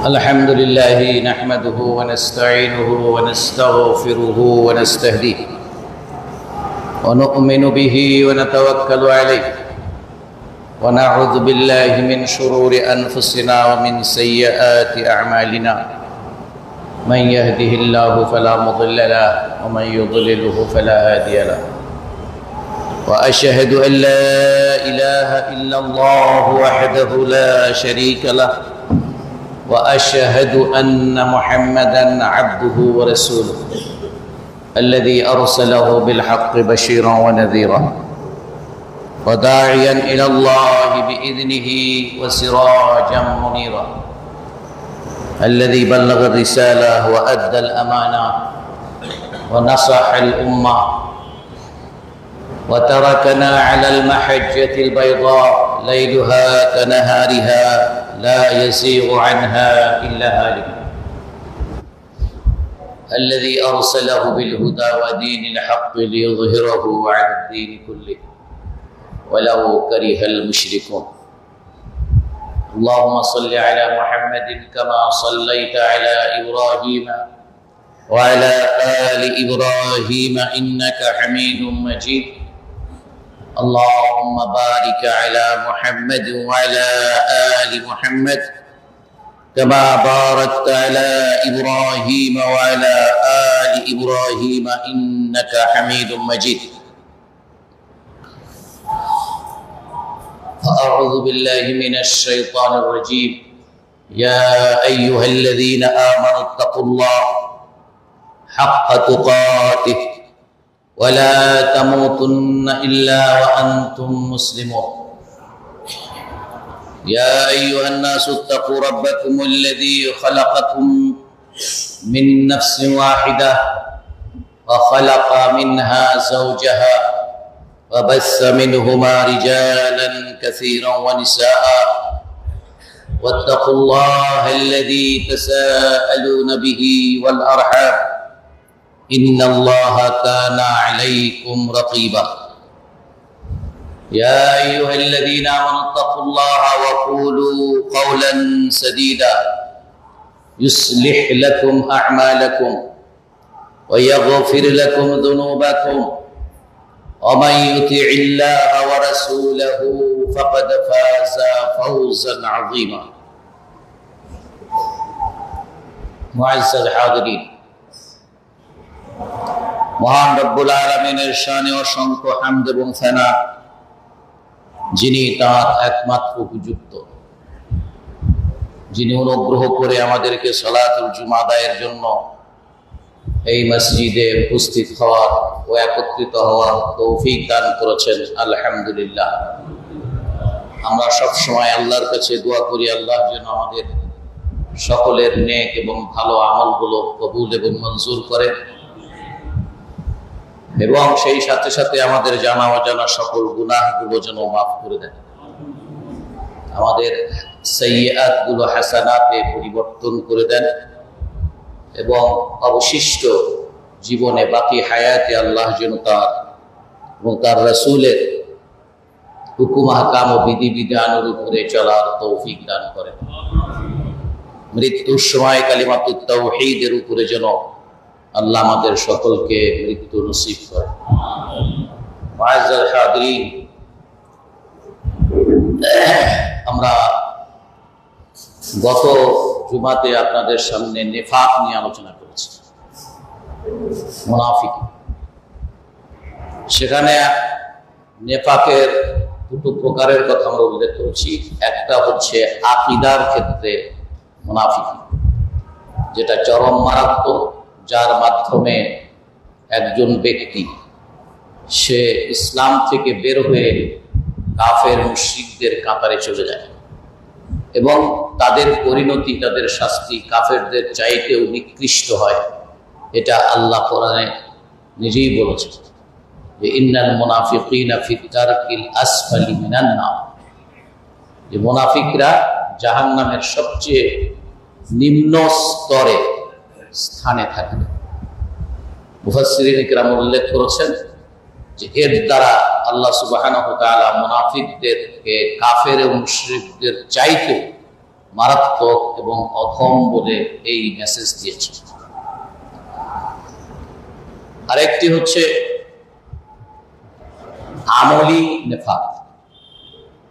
الحمد لله نحمده ونستعينه ونستغفره ونستهديه ونؤمن به ونتوكل عليه ونعوذ بالله من شرور أنفسنا ومن سيئات أعمالنا من يهده الله فلا مضل له ومن يضلله فلا هادي له وأشهد أن لا إله إلا الله وحده لا شريك له وأشهد أن محمدًا عبده ورسوله الذي أرسله بالحق بشيرًا ونذيرًا وداعيًا إلى الله بإذنه وسراجًا منيرًا الذي بلغ الرسالة وأدى الأمانة ونصح الأمة وتركنا على المحجة البيضاء ليلها كنهارها لا يزيغ عنها إلا هالك الذي أرسله بالهدى ودين الحق ليظهره على الدين كله ولو كره المشركون اللهم صل على محمد كما صليت على إبراهيم وعلى آل إبراهيم إنك حميد مجيد اللهم بارك على محمد وعلى آل محمد كما باركت على إبراهيم وعلى آل إبراهيم إنك حميد مجيد فأعوذ بالله من الشيطان الرجيم يا أيها الذين آمنوا اتقوا الله حق تقاته ولا تموتن إلا وأنتم مسلمون يا أيها الناس اتقوا ربكم الذي خلقكم من نفس واحدة وخلق منها زوجها وبث منهما رجالا كثيرا ونساء واتقوا الله الذي تساءلون به والأرحام إن الله كان عليكم رقيبا يا أيها الذين آمنوا اتقوا الله وقولوا قولا سديدا يصلح لكم أعمالكم ويغفر لكم ذنوبكم ومن يطع الله ورسوله فقد فاز فوزا عظيما معزز الحاضرين মহান রব্বুল আলামিনের শানে অসংখ্য হামদ এবং সানা যিনি তার একমাত্র উপযুক্ত যিনি অনুগ্রহ করে আমাদেরকে সালাতুল জুমা আদায়ের জন্য এই মসজিদে উপস্থিত হওয়ার ও একত্রিত হওয়ার তৌফিক দান করেছেন আলহামদুলিল্লাহ আমরা সব সময় আল্লাহর কাছে দোয়া করি আল্লাহ যেন আমাদের সকলের নেক এবং ভালো আমলগুলো কবুল এবং মঞ্জুর করে এবং সেই সাথে সাথে আমাদের জানা অজানা সকল গুনাহগুলো যেন মাফ করে দেন আমাদের সাইয়্যাতগুলো হাসানাতে পরিবর্তন করে দেন এবং অবশিষ্ট জীবনে বাকি হায়াতে আল্লাহ যেন তার এবং তার রাসূলের হুকুম আহকাম ও বিধিবিধানের উপরে চলার তৌফিক দান করেন মৃত্যুর সময় কালিমাতুত তাওহীদের উপরে যেন আল্লাহ আমাদের সকলকে মৃত্যু নসিব করে মুআজ্জাল হাদিরিন আমরা গত জুমাতে আপনাদের সামনে নিফাক নিয়ে আলোচনা করেছি মুনাফিকি সেখানে নিফাকের দুটো প্রকারের কথা আমরা উল্লেখ করেছি একটা হচ্ছে আকীদার ক্ষেত্রে মুনাফিকি যেটা চরম মারাত্মক যার মাধ্যমে একজন ব্যক্তি সে ইসলাম থেকে বের হয়ে কাফের মুশরিকদের কাতারে চলে যায় এবং তাদের পরিণতি তাদের শাস্তি কাফেরদের চাইতেও নিকৃষ্ট হয় এটা আল্লাহ কোরআনে নিজেই বলেছেন যে ইন্নাল মুনাফিকিনা ফি দারকিল আসফালি মিনান নার যে মুনাফিকরা জাহান্নামের সবচেয়ে নিম্ন স্তরে স্থানে থাকবে। মুফাসসিরিন ইকরাম উল্লেখ করেছেন যে এর দ্বারা আল্লাহ সুবহানাহু ওয়া তাআলা মুনাফিকদেরকে কাফের এবং মুশরিকদের চাইতে মারাত্মক এবং অধম বলে এই মেসেজ দিয়েছেন। আরেকটি হচ্ছে আমলি নেফাক,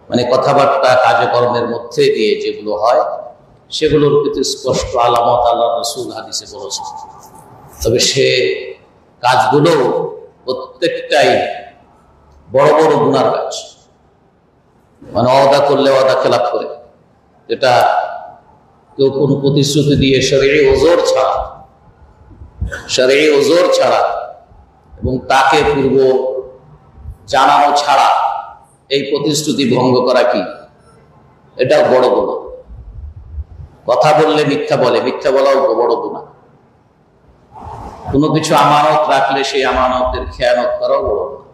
মানে কথাবার্তা কাজকর্মের মধ্যে দিয়ে যেগুলো হয় সেগুলোর প্রতি স্পষ্ট আলামত আল্লাহ রাসূল হাদিসে বলেছেন। তবে সে কাজগুলো প্রত্যেকটাই বড় বড় গুনার কাজ, মানে ওয়াদা করলে ওয়াদা খেলাপ করে, যেটা কেউ কোনো প্রতিশ্রুতি দিয়ে শরঈ ওজর ছাড়া এবং তাকে পূর্ব জানানো ছাড়া এই প্রতিশ্রুতি ভঙ্গ করা কি, এটা বড় গুনাহ। কথা বললে মিথ্যা বলে, মিথ্যা বলাও বড় গুনাহ। কোনো কিছু আমানত রাখলে সেই আমানতের খেয়ানত করাও বড় গুনাহ।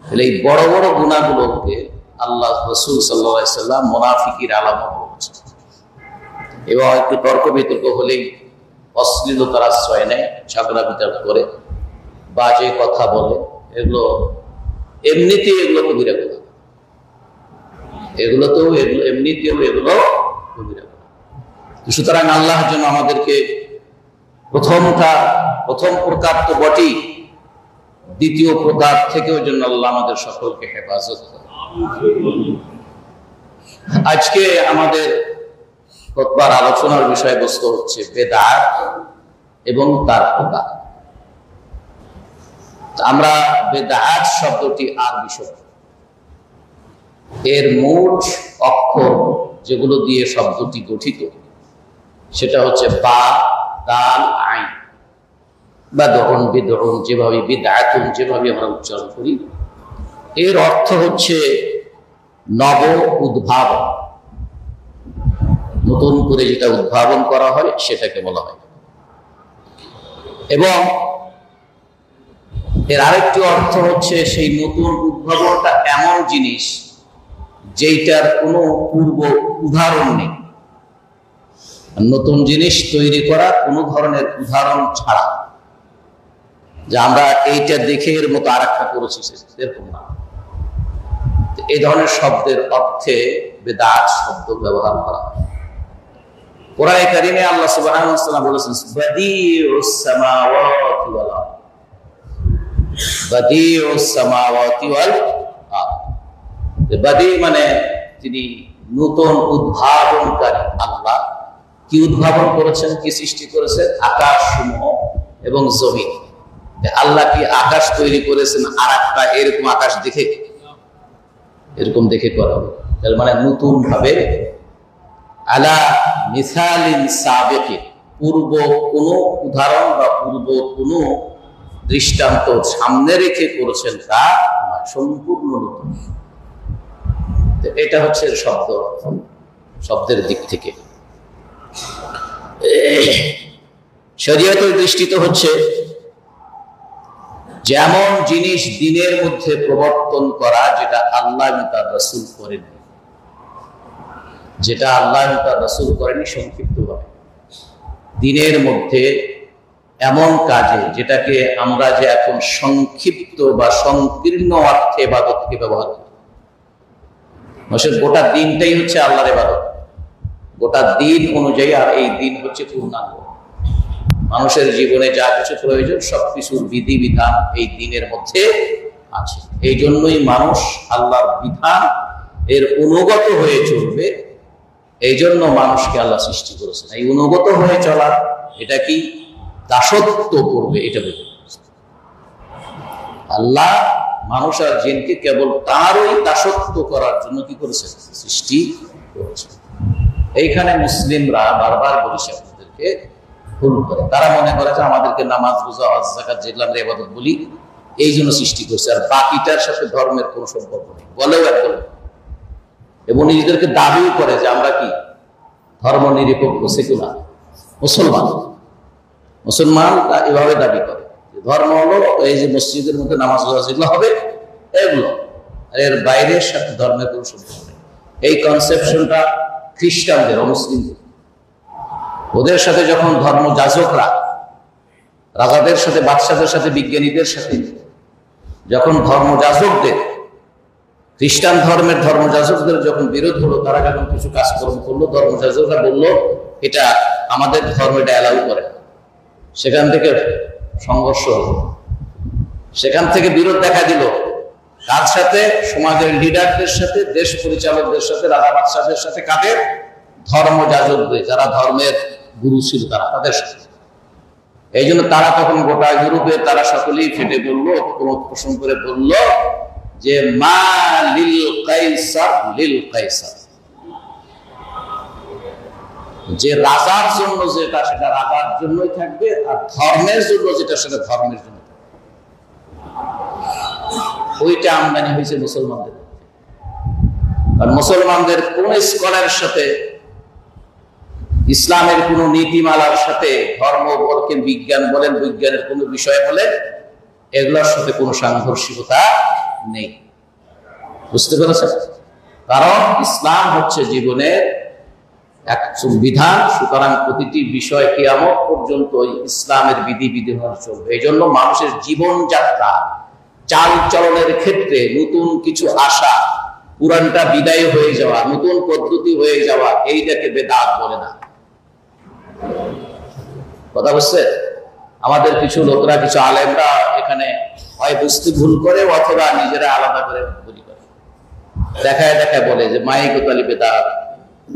তাহলে এই বড় বড় গুনাহগুলোকে আল্লাহ রাসূল সাল্লাল্লাহু আলাইহি সাল্লাম মুনাফিকের আলামত বলেছেন। এবং একটু তর্ক বিতর্ক হলেই অশ্লীলতার আশ্রয় নেয়, ঝগড়া বিতর্ক করে, বাজে কথা বলে, এগুলো এমনিতেই এগুলো কবিরা গুনাহ, এগুলো এমনিতেও এগুলো কবিরা গুনাহ। সুতরাং আল্লাহর জন্য আমাদেরকে প্রথম প্রকার তো বটেই, দ্বিতীয় প্রকার থেকেও জন্য আল্লাহ আমাদের সকলকে হেফাজত করে। আজকে আমাদের খুতবার আলোচনার বিষয়বস্তু হচ্ছে বেদাত এবং তার প্রকার। আমরা বেদাত শব্দটি আরবি শব্দ, এর মূল অক্ষর যেগুলো দিয়ে শব্দটি গঠিত সেটা হচ্ছে বা, দাল, আইন বা দহন, বিদহন, যেভাবে বিদআতুন যেভাবে আমরা উচ্চারণ করি, এর অর্থ হচ্ছে নব উদ্ভাবন, নতুন করে যেটা উদ্ভাবন করা হয় সেটাকে বলা হয়। এবং এর আরেকটি অর্থ হচ্ছে সেই নতুন উদ্ভাবনটা এমন জিনিস যেটার কোনো পূর্ব উদাহরণ নেই, নতুন জিনিস তৈরি করা কোনো ধরনের উদাহরণ ছাড়া, যে আমরা এইটা দেখে এর মতো আর একটা করেছি এরকম না। এই ধরনের শব্দের অর্থে বেদাত শব্দ ব্যবহার করা হয়। কোরআনে কারিমে আল্লাহ সুবহানাহু ওয়া তাআলা বলেছেন বাদিউস সামাওয়াতি ওয়াল আরদ, বাদিউস সামাওয়াতি ওয়াল আরদ। বাদি মানে তিনি নতুন উদ্ভাবনকারী। আল্লাহ কি উদ্ভাবন করেছেন, কি সৃষ্টি করেছেন? আকাশসমূহ এবং জমিন। আল্লাহ কি আকাশ তৈরি করেছেন আর একটা এরকম আকাশ দেখে, এরকম দেখে করা হবে? তার মানে নতুন ভাবে আলা মিসালিন সাবিকিন, পূর্ব কোনো উদাহরণ বা পূর্ব কোনো দৃষ্টান্ত সামনে রেখে করেছেন তা সম্পূর্ণ নতুন। এটা হচ্ছে শব্দের দিক থেকে। শরীয়তের দৃষ্টিতে হচ্ছে যেমন জিনিস দিনের মধ্যে প্রবর্তন করা যেটা আল্লাহ এবং তার রাসূল করেনি, যেটা আল্লাহ এবং তার রাসূল করেনি, সংক্ষিপ্তভাবে দিনের মধ্যে এমন কাজে যেটাকে আমরা যে এখন সংক্ষিপ্ত বা সংকীর্ণ অর্থে ইবাদতকে ব্যবহার করি। মানুষের গোটা দিনটাই হচ্ছে আল্লাহর ইবাদত, গোটা দিন অনুযায়ী, আর এই দিন হচ্ছে পূর্ণাঙ্গ। মানুষের জীবনে যা কিছু প্রয়োজন সবকিছুর বিধিবিধান এই দিনের মধ্যে আছে। এই জন্যই মানুষ আল্লাহর বিধান এর অনুগত হয়ে চলবে। এই জন্য মানুষকে আল্লাহ সৃষ্টি করেছেন। এই অনুগত হয়ে চলা, এটা কি দাসত্ব করবে, এটা বলবে আল্লাহ মানুষ আর জিনকে কেবল তারই দাসত্ব করার জন্য কি করেছেন, সৃষ্টি করেছেন। এইখানে মুসলিমরা বারবার বলেছে আপনাদেরকে ভুল করে। তারা মনে করে যে আমাদেরকে নামাজ, রোজা, হজ, যাকাত যেগুলো আমরা ইবাদত বলি এই জন্য সৃষ্টি করছে, আর বাকিটার সাথে ধর্মের কোনো সম্পর্ক নেই বলেও একদম। এবং নিজেদেরকে দাবিও করে যে আমরা কি ধর্ম নিরপেক্ষ সেকুলার মুসলমান এভাবে দাবি করে। ধর্ম হলো এই যে মসজিদের মধ্যে নামাজ রোজা যেগুলো হবে এগুলো, আর এর বাইরের সাথে ধর্মের কোনো সম্পর্ক নেই। এই কনসেপশনটা খ্রিস্টানদের, অমুসলিমদের। ওদের সাথে যখন ধর্ম যাজকরা রাজাদের সাথে, বাদশাদের সাথে, বিজ্ঞানীদের সাথে যখন ধর্মযাজকদের, খ্রিস্টান ধর্মের ধর্মযাজকদের যখন বিরোধ হলো, তারা যখন কিছু কাজকর্ম করলো, ধর্মযাজকরা বলল এটা আমাদের ধর্ম এটা অ্যালাউ করে। সেখান থেকে সংঘর্ষ হলো, সেখান থেকে বিরোধ দেখা দিল। কার সাথে? সমাজের লিডারদের সাথে, দেশ পরিচালকদের সাথে, রাজা বাদশাদের সাথে। কাদের? ধর্মযাজকদের, যারা ধর্মের গুরু ছিল তাদের সাথে। এই জন্য তারা তখন গোটা ইউরোপে তারা সকলেই ফেটে পড়লো, পোষণ করে বলল যে মা লিল কাইসার লিল কাইসার, যে রাজার জন্য যেটা সেটা রাজার জন্যই থাকবে, আর ধর্মের জন্য যেটা সেটা ধর্মের জন্য। ওইটা আমদানি হয়েছে মুসলমানদের। আর মুসলমানদের কোন স্কলারের সাথে, ইসলামের কোন নীতিমালার সাথে, ধর্ম বলেন, বিজ্ঞান বলেন, বিজ্ঞানের কোন বিষয় বলেন, এগুলোর সাথে কোনো সাংঘর্ষিকতা নেই। বুঝতে পেরেছেন? কারণ ইসলাম হচ্ছে জীবনের এক বিধান, সুতরাং প্রতিটি বিষয় কিয়ামত পর্যন্ত ইসলামের বিধিবিধান চলবে। এই জন্য মানুষের জীবনযাত্রা, চাল চলনের ক্ষেত্রে নতুন কিছু আসা, পুরানটা বিদায় হয়ে যাওয়া, নতুন পদ্ধতি হয়ে যাওয়া, এইটাকে বেদাত বলে না। কথা বুঝছে? আমাদের কিছু লোকরা, কিছু আলেমরা এখানে হয় বুঝতে ভুল করে অথবা নিজেরা আলাদা করে ভুল করে, দেখায় দেখায় বলে যে মাইকুতালি বেদাত,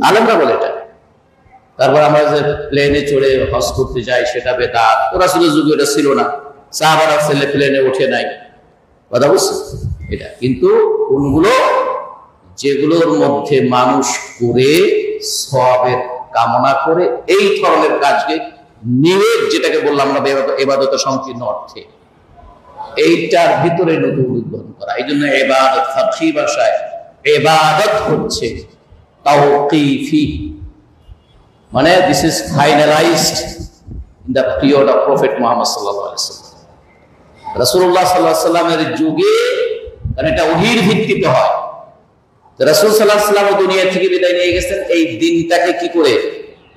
আলেমরা বলে এটা। তারপর আমরা যে প্লেনে চড়ে হজ করতে যাই সেটা বেদাত। রাসূলের যুগে এটা ছিল না, সাহাবারা ছেলে প্লেনে ওঠে নাই। কথা বুঝছে? এটা কিন্তু কোনগুলো যেগুলোর মধ্যে মানুষ করে সওয়াবের কামনা করে এই ধরনের কাজকে নিবেদ, যেটাকে বললাম আমরা ইবাদতের সংকীর্ণ অর্থে, এইটার ভিতরে নতুন উদ্বোধন করা। এই জন্য ইবাদত ফারসি ভাষায় ইবাদত হচ্ছে তাওকীফি, মানে this is finalised in the period of prophet Muhammad সাল্লাল্লাহু আলাইহি ওয়াসাল্লাম। রাসূলুল্লাহ সাল্লাল্লাহু আলাইহি ওয়াসাল্লামের যুগে, কারণ এটা ওহীর ভিত্তিতে হয়। রাসূল সাল্লাল্লাহু আলাইহি ওয়াসাল্লাম দুনিয়া থেকে বিদায় নিয়ে গেছেন এই দিনটাকে কি করে?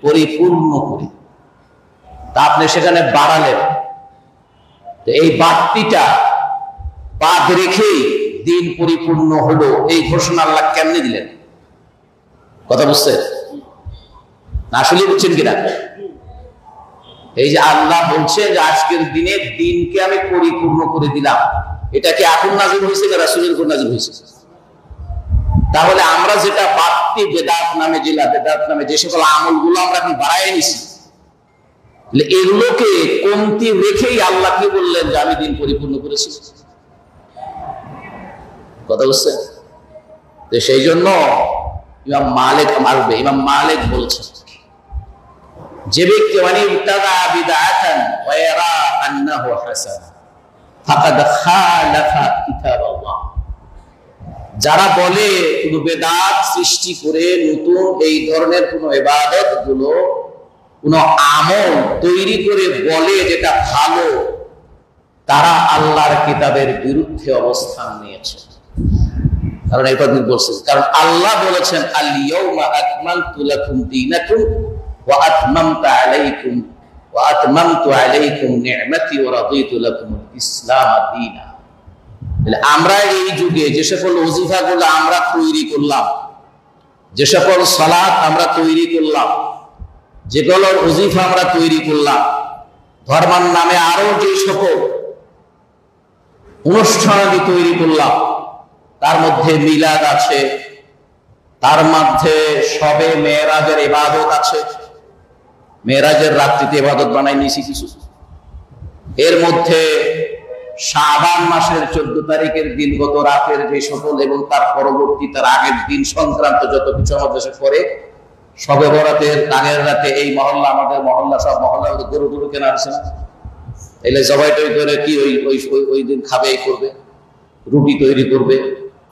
পরিপূর্ণ করে। তা আপনি সেখানে বাড়ালেন, তো এই বাড়তিটা বাদ রেখেই দিন পরিপূর্ণ হলো, এই ঘোষণা আল্লাহ কেমনে দিলেন? কথা বুঝছেন? আসলে বুঝছেন কিনা? এই যে আল্লাহ বলছেন যে আজকের দিনে দিনকে আমি পরিপূর্ণ করে দিলাম, এটা কি এখন নাযিল হয়েছে না রাসূলের উপর নাযিল হয়েছে? তাহলে আমরা যেটা বাড়তি বেদাত নামে, বেদাত নামে যে সকল আমলগুলো আমরা এখন বাড়াই নিছি, এগুলোকে কমতি রেখেই আল্লাহ কি বললেন যে আমি দিন পরিপূর্ণ করেছি। কথা বুঝছেন? তো সেই জন্য ইমাম মালিক বলেছেন, যে ব্যক্তি যারা বলে কোন বেদাত সৃষ্টি করে নতুন এই ধরনের কোন ইবাদত গুলো, কোন আমল তৈরি করে বলে যেটা ভালো, তারা আল্লাহর কিতাবের বিরুদ্ধে অবস্থান নিয়েছে। কারণ এই কথা বলছেন, কারণ আল্লাহ বলেছেন আল ইয়াউমা আকমালতু লাকুম দীনাকুম ওয়া আতমামতু আলাইকুম নি'মাতি ওয়া রাদিতু লাকুমুল ইসলাম দীনা। আমরা এই যুগে যে সকল ওজিফাগুলো আমরা তৈরি করলাম, যে সকল সালাত আমরা তৈরি করলাম, যেগুলো ওজিফা আমরা তৈরি করলাম, ধর্মের নামে আরো যে সকল অনুষ্ঠান আমি তৈরি করলাম, তার মধ্যে মিলাদ আছে, তার মধ্যে শবে মেরাজের ইবাদত আছে, মেরাজের রাত্রিতে ইবাদত বানাই নিয়েছি কিছু, এর মধ্যে শাবান মাসের 14 তারিখের দিনগত রাতের যে সকল এবং তার পরবর্তী তার আগের দিন সংক্রান্ত যত কিছু আমাদের দেশে করে, শবে বরাতের আগের রাতে এই মহল্লা, আমাদের মহল্লা, সব মহল্লা গরু গরু কেনা আছে না, এলে জবাই টই করে কি ওই দিন খাবে, এই করবে, রুটি তৈরি করবে,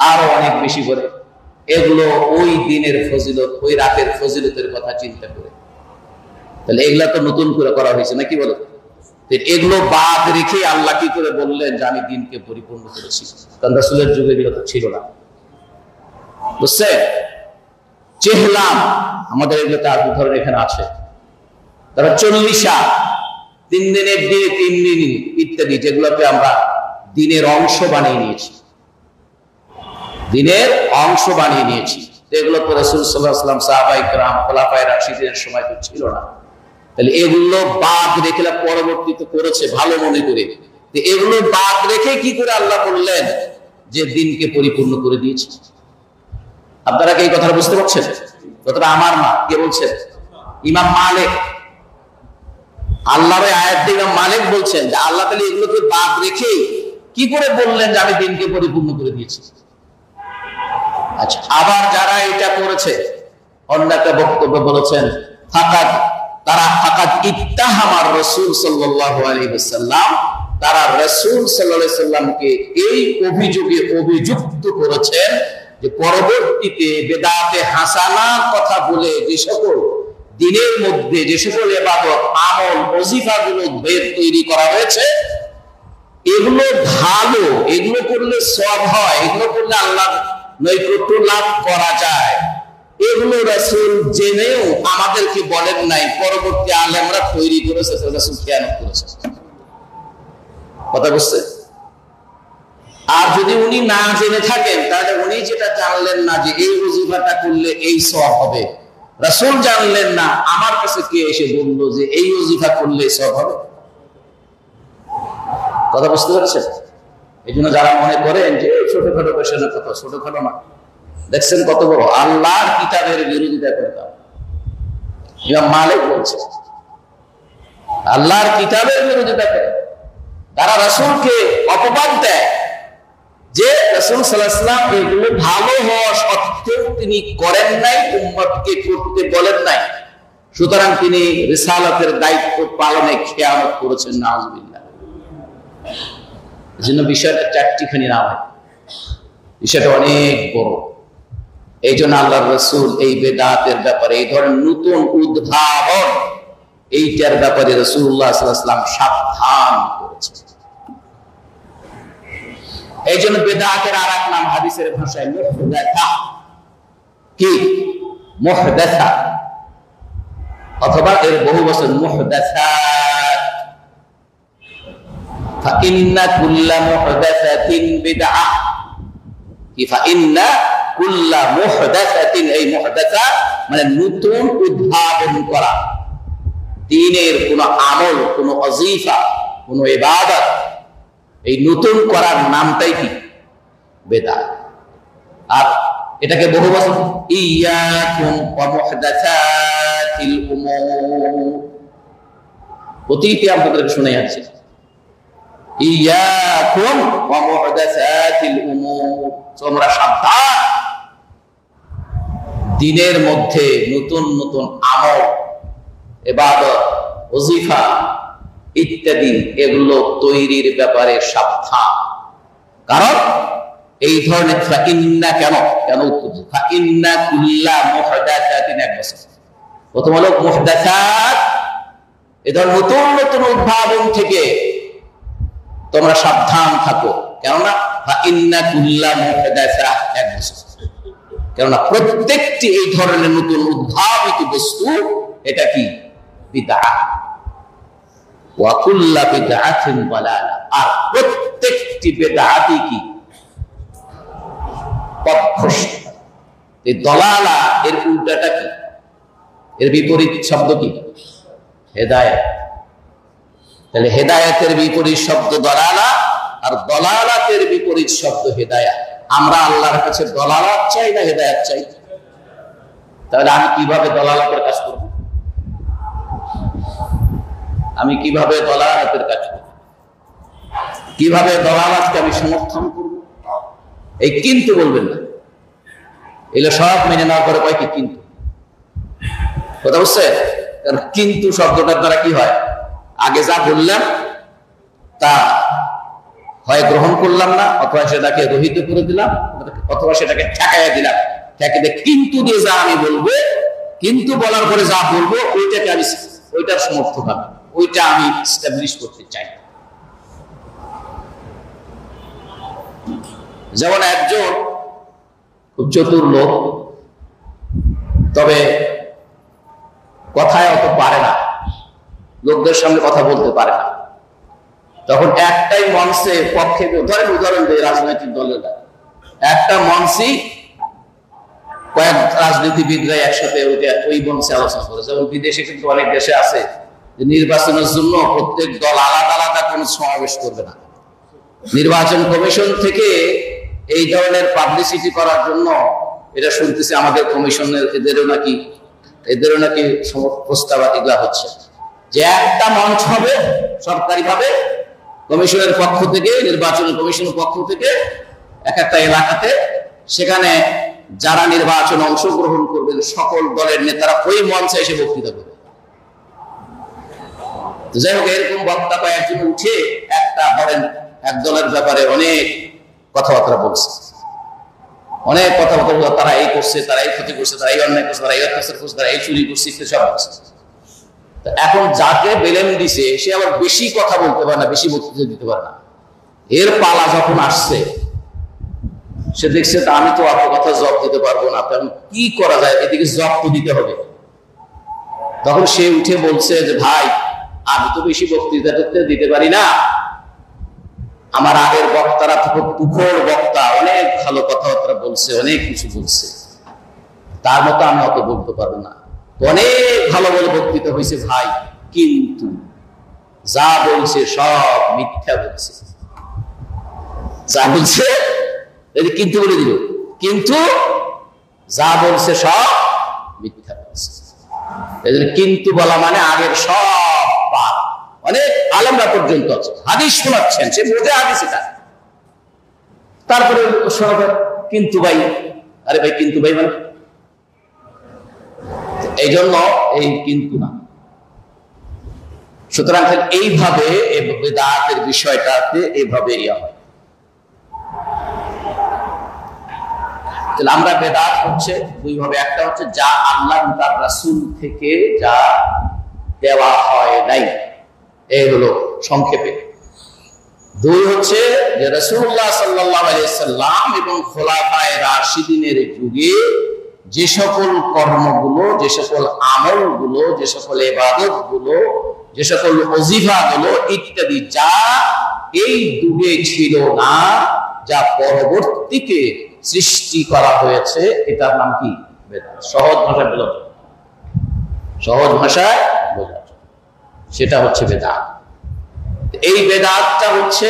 আরো অনেক বেশি করে। এগুলো ওই দিনের ফজিলত, ওই রাতের ফজিলতের কথা চিন্তা করে, তাহলে এগুলা তো নতুন করে করা হয়েছে না, কি বলো? এগুলো বাদ রেখে আল্লাহ কি করে বললেন যে আমি দিনকে পরিপূর্ণ করেছি? কারণ রাসূলের যুগে এগুলো তো ছিল না। বুঝছে? চেহলাম, আমাদের এগুলো তার ধরনের এখানে আছে। তারা চল্লিশা, 3 দিনের দিনে 3 দিন ইত্যাদি, যেগুলোকে আমরা দিনের অংশ বানিয়ে নিয়েছি, দিনের অংশ বানিয়ে নিয়েছি। এগুলো তো রাসূল সাল্লাল্লাহু আলাইহি ওয়াসাল্লাম, সাহাবায়ে কেরাম, খোলাফায়ে রাশিদিনের সময় তো ছিল না। তাহলে এগুলো বাদ রেখে পরবর্তীতে করেছে ভালো মনে করে। এগুলো বাদ রেখে কি করে আল্লাহ বললেন যে দিনকে পরিপূর্ণ করে দিয়েছে? আপনারা কি এই কথাটা বুঝতে পারছেন? কথাটা আমার না, কে বলছেন? ইমাম মালিক। আল্লাহর আয়াতে ইমাম মালিক বলছেন যে আল্লাহ তাআলা এগুলোকে বাদ রেখে কি করে বললেন যে আমি দিনকে পরিপূর্ণ করে দিয়েছি। আচ্ছা, আবার যারা এটা করেছে, অন্য একটা বক্তব্য বলেছেন, তারা ফাকাদ ইত্তাহামার রাসূল সাল্লাল্লাহু আলাইহি ওয়াসাল্লাম, তারা রাসূল সাল্লাল্লাহু আলাইহি ওয়াসাল্লামকে এই অভিযোগে অভিযুক্ত করেছেন যে পরবর্তীতে বেদাতে হাসানার কথা বলে যে সকল দিনের মধ্যে যে সকল ইবাদত, আমল, ওজিফাগুলো বের তৈরি করা হয়েছে, এগুলো ভালো, এগুলো করলে সওয়াব হয়, এগুলো করলে আল্লাহর নৈকট্য লাভ করা যায়, এগুলো রাসূল জেনেও আমাদেরকে বলেন নাই, পরবর্তী আলেমরা তৈরি করেছে, রাসূল খেয়ানত করেছে। কথা বুঝছে? আর যদি উনি না জেনে থাকেন, তাহলে উনি যেটা জানলেন না যে এই ওজিফাটা করলে এই সওয়াব হবে, রাসূল জানলেন না, আমার কাছে কে এসে বললো যে এই ওজিফা করলে সওয়াব হবে? কথা বুঝতে পারছেন? এই জন্য যারা মনে করেন যে ছোটখাটো পেশানোর কথা, ছোটখাটো না, দেখছেন কত বড়, আল্লাহর কিতাবের বিরোধিতা করতাম। ইমাম মালিক বলছে আল্লাহর কিতাবের বিরোধিতা করে, তারা রাসূলকে অপবাদ দেয় যে রাসূল সাল্লাল্লাহু আলাইহি ওয়াসাল্লাম এগুলো ভালো হওয়া সত্ত্বেও তিনি করেন নাই, উম্মতকে করতে বলেন নাই, সুতরাং তিনি রিসালাতের দায়িত্ব পালনে খেয়ানত করেছেন। নাউযুবিল্লাহ। এজন্য বিষয়টা চারটিখানি না হয়, বিষয়টা অনেক বড়। এই জন্য আল্লাহর রাসূল এই বেদাতের ব্যাপারে, এই ধরনের নতুন উদ্ভাবন, এইটার ব্যাপারে রাসূলুল্লাহ সাল্লাল্লাহু আলাইহি ওয়াসাল্লাম সাবধান করেছেন। এই জন্য বেদাতের আর এক নাম হাদিসের ভাষায় মুহদাসা। কি? মুহদাসা, অথবা এর বহু বচন মুহদাসাত। ফাইন্না কুল্লা মুহদাসাতিন বিদআহ। কি? ফাইন্না কুল্লা মুহদাসাতিন, এই মুহদাসা মানে নতুন উদ্ভাবন করা, দ্বীনের কোন আমল, কোন ওজিফা, কোন ইবাদত, এই নতুন করার নামটাই কি? বেদাত। আর এটাকে বহু বচন ইয়াকুম ওয়া মুহদাসাতিল উমুর। প্রতিটি আপনাদেরকে শুনে যাচ্ছে ইয়াকুম ওয়া মুহদাসাতিল উমুর, তোমরা সাবধান, দ্বীনের মধ্যে নতুন নতুন আমল, ইবাদত, ওজিফা ইত্যাদি এগুলো তৈরির ব্যাপারে সাবধান। কারণ এই ধরনের ফাইন্না, কেন ফাইন্না কুল্লা মুহদাসাতিন, এক বছর প্রথম হলো মুহদাসাত, এই ধরনের নতুন নতুন উদ্ভাবন থেকে তোমরা সাবধান থাকো। কেননা ফাইন্না কুল্লা মুহদাসা, এক বছর, কেননা প্রত্যেকটি এই ধরনের নতুন উদ্ভাবিত বস্তু এটা কি? বিদআহ। ওয়া কুল্লা বিদআতিন দালালা, আর প্রত্যেকটি বিদআতই কি? পথভ্রষ্ট। এই দালালা এর উল্টাটা কি? এর বিপরীত শব্দ কি? হেদায়েত। তাহলে হেদায়েতের বিপরীত শব্দ দালালা, আর দালালাতের বিপরীত শব্দ হেদায়েত। আমরা আল্লাহর কাছে দালালাত চাই না হেদায়েত চাই? তাহলে আমি কিভাবে দালালাতের কাজ করব? আমি কিভাবে দালালাতের কাজ করব? কিভাবে দালালাতকে আমি সমর্থন করব? এই কিন্তু বলবেন না, এগুলো সব মেনে নেওয়ার পরে কয় কি কিন্তু। কথা বুঝছে? কিন্তু শব্দটার দ্বারা কি হয়? আগে যা বললাম তা হয় গ্রহণ করলাম না, অথবা সেটাকে রহিত করে দিলাম, অথবা সেটাকে ঠেকাইয়া দিলাম। ঠেকে কিন্তু দিয়ে যা আমি বলবো, কিন্তু বলার পরে যা বলবো ওইটাকে আমি, ওইটার সমর্থক আমি, ওইটা আমি এস্টাবলিশ করতে চাই। যেমন একজন খুব চতুর লোক, তবে কথায় অত পারে না, লোকদের সামনে কথা বলতে পারে না। তখন একটাই মঞ্চে পক্ষে, উদাহরণ দেয় রাজনৈতিক দলেরা, একটা মঞ্চই কয়েক রাজনীতিবিদরা একসাথে ওই মঞ্চে আলোচনা করে। যেমন বিদেশে কিন্তু অনেক দেশে আছে যে নির্বাচনের জন্য প্রত্যেক দল আলাদা আলাদা কোনো সমাবেশ করবে না। নির্বাচন কমিশন থেকে এই ধরনের পাবলিসিটি করার জন্য, এটা শুনতেছি আমাদের কমিশনের এদেরও নাকি প্রস্তাব এগুলা হচ্ছে, যে একটা মঞ্চ হবে সরকারিভাবে কমিশনের পক্ষ থেকে, নির্বাচন কমিশনের পক্ষ থেকে এক একটা এলাকাতে, সেখানে যারা নির্বাচনে অংশগ্রহণ করবেন সকল দলের নেতারা ওই মঞ্চে এসে বক্তৃতা করবে। যাই হোক, এরকম বক্তা কয়েকজন উঠে একটা ধরেন এক দলের ব্যাপারে অনেক কথাবার্তা বলছে, অনেক কথাবার্তা, তারা এই করছে, তারা এই ক্ষতি করছে, তারা এই অন্যায় করছে, তারা এই অত্যাচার করছে, তারা এই চুরি করছে, সব করছে। এখন যাকে বেলেন দিছে সে আবার বেশি কথা বলতে পারে না, বেশি বক্তৃতা দিতে পারে না। এর পালা যখন আসছে, সে দেখছে আমি তো আপনার কথা জবাব দিতে পারবো না, তখন কি করা যায়, এদিকে জবাব তো দিতে হবে। তখন সে উঠে বলছে যে ভাই, আমি তো বেশি বক্তৃতা দিতে পারি না, আমার আগের বক্তারা তুখোড় বক্তা, অনেক ভালো কথাবার্তা বলছে, অনেক কিছু বলছে, তার মতো আমি অত বলতে পারবো না। অনেক ভালো ভালো বক্তৃতা হয়েছে ভাই, কিন্তু যা বলছে সব মিথ্যা বলছে। যা বলছে কিন্তু বলে দিল, কিন্তু যা বলছে সব মিথ্যা বলছে। কিন্তু বলা মানে আগের সব পাপ। অনেক আলেমরা পর্যন্ত আছে, হাদিস শোনাচ্ছেন, সে বোঝে হাদিস এটা, তারপরে শোনাবেন কিন্তু ভাই, আরে ভাই কিন্তু ভাই মানে, এই জন্য এই কিন্তু না। সুতরাং এইভাবে বেদাতের বিষয়টাতে এইভাবে ইয়া হয়। তাহলে আমরা বেদাত হচ্ছে দুইভাবে, একটা হচ্ছে যা আল্লাহ তার রাসূল থেকে যা দেওয়া হয় নাই, এই হলো সংক্ষেপে। দুই হচ্ছে যে রাসূলুল্লাহ সাল্লাল্লাহু আলাইহি সাল্লাম এবং খোলাফায়ে রাশিদিনের যুগে যে সকল কর্মগুলো, যে সকল আমলগুলো, যে সকল ইবাদতগুলো, যে সকল ওজিফাগুলো ইত্যাদি যা এই যুগে ছিল না, যা পরবর্তীতে সৃষ্টি করা হয়েছে, এটার নাম কি? বেদাত। সহজ ভাষায় বোঝা, সহজ ভাষায় বোঝা, সেটা হচ্ছে বেদাত। এই বেদাতটা হচ্ছে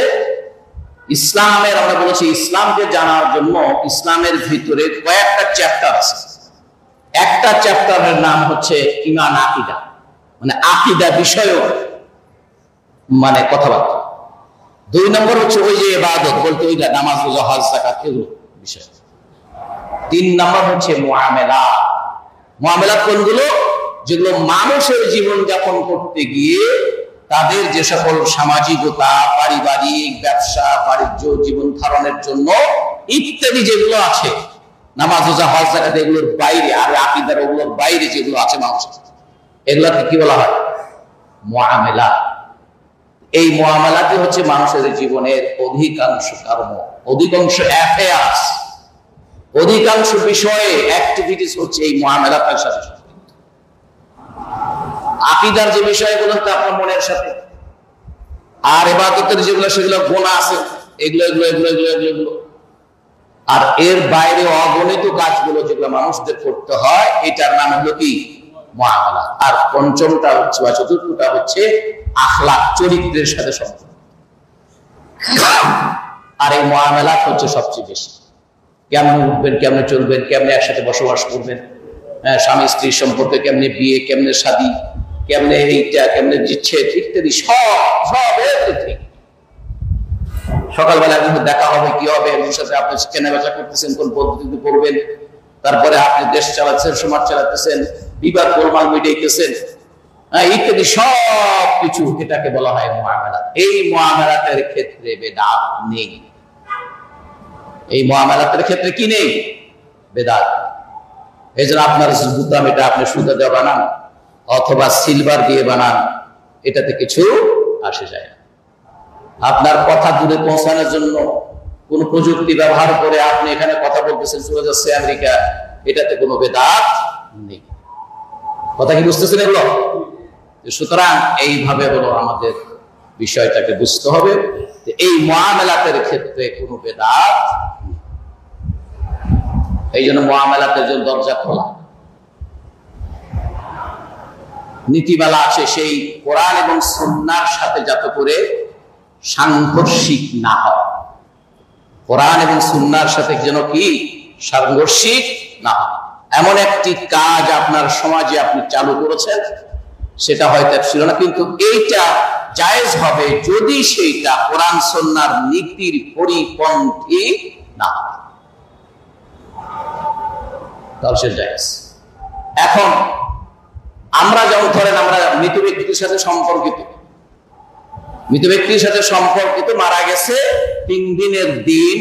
ইসলামের, আমরা বলেছি ইসলামকে জানার জন্য ইসলামের ভিতরে কয়েকটা চ্যাপ্টার আছে। একটা চ্যাপ্টারের নাম হচ্ছে ঈমান আকীদা, মানে আকীদা বিষয়ক মানে কথাবার্তা। দুই নম্বর হচ্ছে ওই যে ইবাদত বলতে ওই নামাজ, রোজা, হজ, যাকাত এগুলো বিষয়। তিন নম্বর হচ্ছে মুআমালাত। মুআমালাত কোনগুলো? যেগুলো মানুষের জীবন যাপন করতে গিয়ে তাদের যে সকল সামাজিকতা, পারিবারিক, ব্যবসা, বাণিজ্য, জীবন ধারণের জন্য ইত্যাদি যেগুলো আছে, নামাজ, রোজা, হজ, যাকাত এগুলোর বাইরে, আর আকীদার ওগুলোর বাইরে যেগুলো আছে মানুষের, এগুলাকে কি বলা হয়? মুআমালাত। এই মুআমালাতই হচ্ছে মানুষের জীবনের অধিকাংশ কর্ম, অধিকাংশ অ্যাফেয়ার্স, অধিকাংশ বিষয়ে অ্যাক্টিভিটিস হচ্ছে এই মুআমালাতের সাথে। আকীদার যে বিষয়গুলো আপনার মনের সাথে, আর ইবাদতের যেগুলো সেগুলো গোনা আছে, এগুলো এগুলো এগুলো এগুলো এগুলো, আর এর বাইরে অগণিত কাজগুলো যেগুলো মানুষদের করতে হয়, এটার নাম হলো কি? মুআমালাত। আর পঞ্চমটা হচ্ছে বা চতুর্থটা হচ্ছে আখলাক, চরিত্রের সাথে সম্পর্ক। আর এই মুআমালাত হচ্ছে সবচেয়ে বেশি। কেমনে উঠবেন, কেমনে চলবেন, কেমনে একসাথে বসবাস করবেন, স্বামী স্ত্রীর সম্পর্কে, কেমনে বিয়ে, কেমনে শাদী, কেমনে এইটা, কেমনে বিচ্ছেদ ইত্যাদি সব এভরিথিং। সকালবেলা দেখা হবে, কি হবে, এর সাথে আপনি কেনা বেচা করতেছেন, কোন পদ্ধতিতে করবেন, তারপরে আপনি দেশ চালাচ্ছেন, সমাজ চালাতেছেন, বিবাদ গোলমাল মিটাইতেছেন, ইত্যাদি সব কিছু, এটাকে বলা হয় মুআমালাত। এই মুআমালাতের ক্ষেত্রে বেদাত নেই। এই মুআমালাতের ক্ষেত্রে কি নেই? বেদাত। এই জন্য আপনার বুতাম এটা আপনি সুতা দিয়ে বানান অথবা সিলভার দিয়ে বানান, এটাতে কিছু আসে যায় না। আপনার কথা দূরে পৌঁছানোর জন্য কোন প্রযুক্তি ব্যবহার করে আপনি এখানে কথা বলতেছেন, চলে যাচ্ছে আমেরিকা, এটাতে কোনো বেদাত নেই। কথা কি বুঝতেছেন এগুলো? সুতরাং এইভাবে হলো আমাদের বিষয়টাকে বুঝতে হবে যে এই মুআমালাতের ক্ষেত্রে কোনো বেদাত, এই জন্য মুআমালাতের জন্য দরজা খোলা, নীতিমালা আছে সেই কোরআন এবং সুন্নাহর সাথে যাতে করে সাংঘর্ষিক না হয়, কোরআন এবং সুন্নাহর সাথে যেন কি সাংঘর্ষিক না হয়। এমন একটি কাজ আপনার সমাজে আপনি চালু করেছেন, সেটা হয়তো ছিল না, কিন্তু এইটা জায়েজ হবে যদি সেইটা কোরআন সুন্নাহর নীতির পরিপন্থী না হয়, তাহলে সে জায়েজ। এখন আমরা যেমন ধরেন আমরা মৃত ব্যক্তির সাথে সম্পর্কিত, মৃত ব্যক্তির সাথে সম্পর্কিত, মারা গেছে 3 দিনের দিন